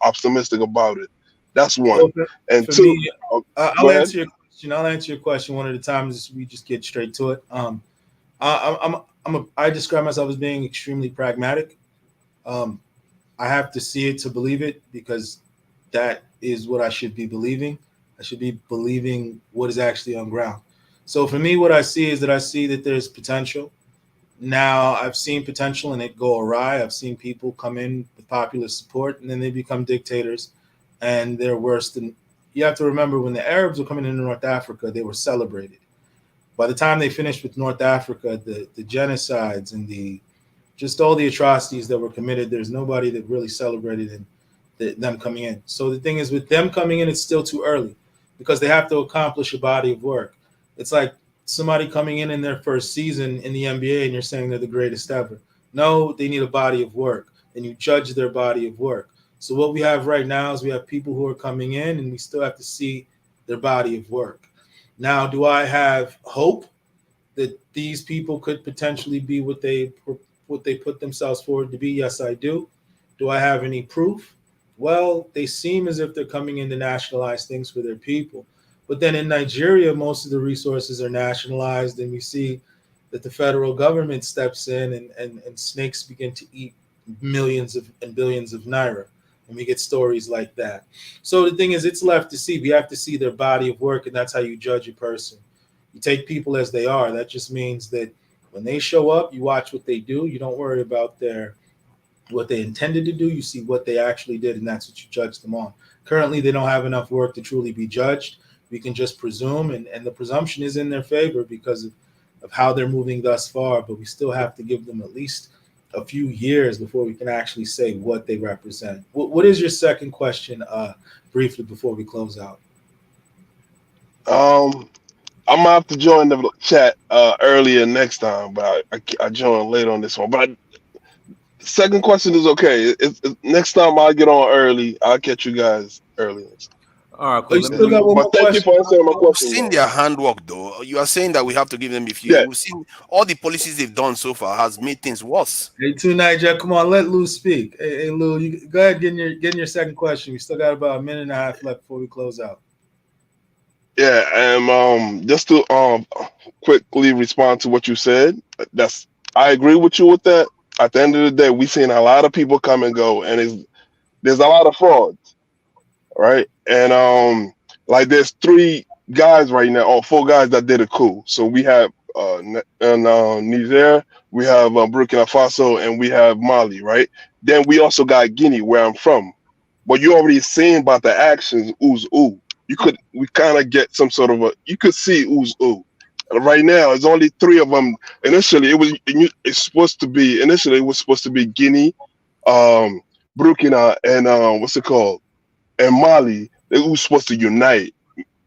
optimistic about it? That's one. Okay. And For 2, me, I'll answer your question. I'll answer your question one at a time. We just get straight to it. I describe myself as being extremely pragmatic. I have to see it to believe it, because that is what I should be believing. I should be believing what is actually on ground. So for me, what I see is that I see that there's potential. Now, I've seen potential and it go awry. I've seen people come in with popular support and then they become dictators, and they're worse than. You have to remember, when the Arabs were coming into North Africa, they were celebrated. By the time they finished with North Africa, the genocides and just all the atrocities that were committed, there's nobody that really celebrated them coming in. So the thing is, with them coming in, it's still too early, because they have to accomplish a body of work. It's like somebody coming in their first season in the NBA and you're saying they're the greatest ever. No, they need a body of work, and you judge their body of work. So what we have right now is we have people who are coming in, and we still have to see their body of work. Now, do I have hope that these people could potentially be what they put themselves forward to be? Yes, I do. Do I have any proof? Well, they seem as if they're coming in to nationalize things for their people. But then in Nigeria, most of the resources are nationalized, and we see that the federal government steps in, and snakes begin to eat millions and billions of naira. And we get stories like that. So the thing is, it's left to see. We have to see their body of work, and that's how you judge a person. You take people as they are. That just means that when they show up, you watch what they do. You don't worry about what they intended to do. You see what they actually did, and that's what you judge them on. Currently, they don't have enough work to truly be judged. We can just presume, and the presumption is in their favor because of how they're moving thus far, but we still have to give them at least a few years before we can actually say what they represent. What is your second question, briefly, before we close out? I'm gonna have to join the chat earlier next time, but I joined late on this one. But second question is okay. Next time I get on early, I'll catch you guys early next time. All right, cool. Still got one more Thank you question. for answering my We've question. seen their handwork, though. You are saying that we have to give them a few. Yeah. We've seen all the policies they've done so far has made things worse. Hey, Niger, come on, let Lou speak. Hey, Lou, you go ahead, get in your second question. We still got about a minute and a half left before we close out. Yeah, and just to quickly respond to what you said, I agree with you with that. At the end of the day, we've seen a lot of people come and go, and there's a lot of frauds, right? And like there's 3 guys right now, or 4 guys that did a coup. So we have Niger, we have Burkina Faso, and we have Mali, right? Then we also got Guinea, where I'm from. But you already seen about the actions, who's who. We kind of get some sort of you could see who's who. Right now, it's only 3 of them. Initially, it was supposed to be Guinea, Burkina, and what's it called, and Mali. They were supposed to unite.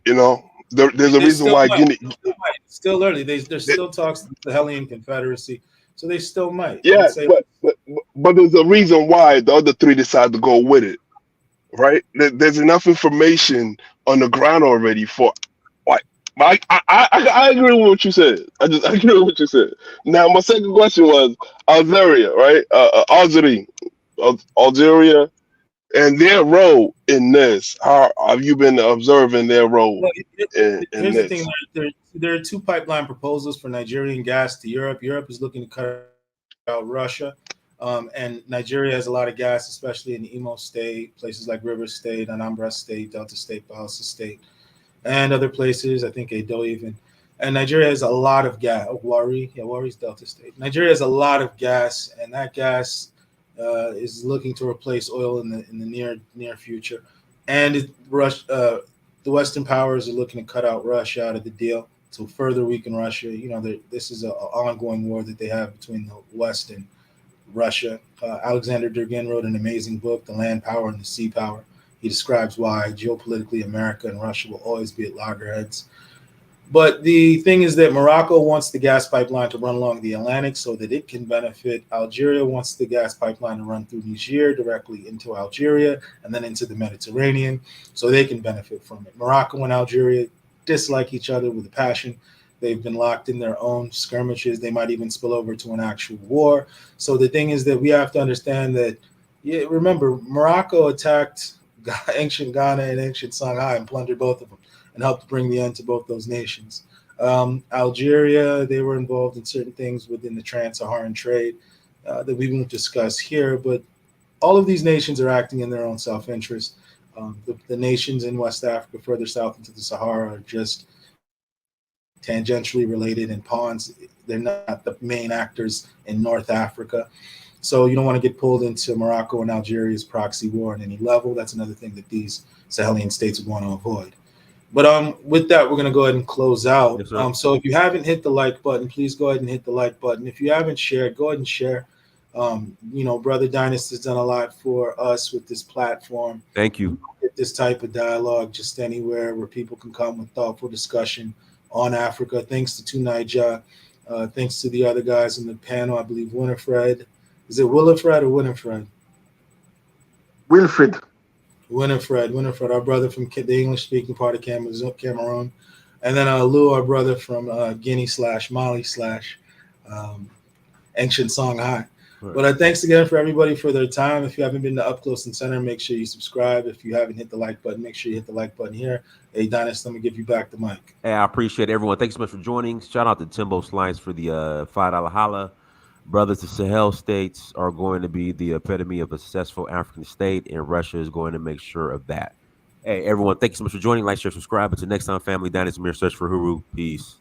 You know, there's a reason why Guinea. Still early. There's still talks with the Hellion Confederacy, so they still might. Yeah, but there's a reason why the other 3 decided to go with it. Right? There's enough information on the ground already for. I agree with what you said. I agree with what you said. Now, my second question was Algeria, right? Algeria, and their role in this. How have you been observing their role in here's this? The thing: there are 2 pipeline proposals for Nigerian gas to Europe. Europe is looking to cut out Russia, and Nigeria has a lot of gas, especially in Imo State, places like River State, Anambra State, Delta State, Bayelsa State, and other places. I think Edo even. And Nigeria has a lot of gas. Wari's Delta State. Nigeria has a lot of gas, and that gas is looking to replace oil in the near future. And the Western powers are looking to cut out Russia out of the deal to further weaken Russia. You know, this is an ongoing war that they have between the West and Russia. Alexander Durgin wrote an amazing book, The Land Power and the Sea Power. He describes why geopolitically America and Russia will always be at loggerheads. But the thing is that Morocco wants the gas pipeline to run along the Atlantic so that it can benefit. Algeria wants the gas pipeline to run through Niger directly into Algeria and then into the Mediterranean so they can benefit from it. Morocco and Algeria dislike each other with a passion. They've been locked in their own skirmishes. They might even spill over to an actual war. So the thing is that we have to understand that, remember, Morocco attacked ancient Ghana and ancient Songhai and plundered both of them and helped bring the end to both those nations. Algeria, they were involved in certain things within the trans-Saharan trade that we won't discuss here, but all of these nations are acting in their own self-interest. The nations in West Africa, further south into the Sahara, are just tangentially related and pawns. They're not the main actors in North Africa. So you don't want to get pulled into Morocco and Algeria's proxy war at any level. That's another thing that these Sahelian states would want to avoid. But with that, we're going to go ahead and close out. Yes, So if you haven't hit the like button, please go ahead and hit the like button. If you haven't shared, go ahead and share. Brother Dynast has done a lot for us with this platform. Thank you. Get this type of dialogue just anywhere where people can come with thoughtful discussion on Africa. Thanks to Niger. Thanks to the other guys in the panel. I believe Winifred. Is it Willifred or Winifred? Wilfred. Winifred, our brother from the English-speaking part of Cameroon. And then Lou, our brother from Guinea/Mali/ ancient Songhai. Right. But thanks again for everybody for their time. If you haven't been to Up Close and Center, make sure you subscribe. If you haven't hit the like button, make sure you hit the like button here. Hey, Dynast, let me give you back the mic. Hey, I appreciate everyone. Thanks so much for joining. Shout out to Timbo Slice for the $5 holla. Brothers, the Sahel states are going to be the epitome of a successful African state, and Russia is going to make sure of that. Hey, everyone, thank you so much for joining. Like, share, subscribe. Until next time, family, Dynast Amir, search for Huru. Peace.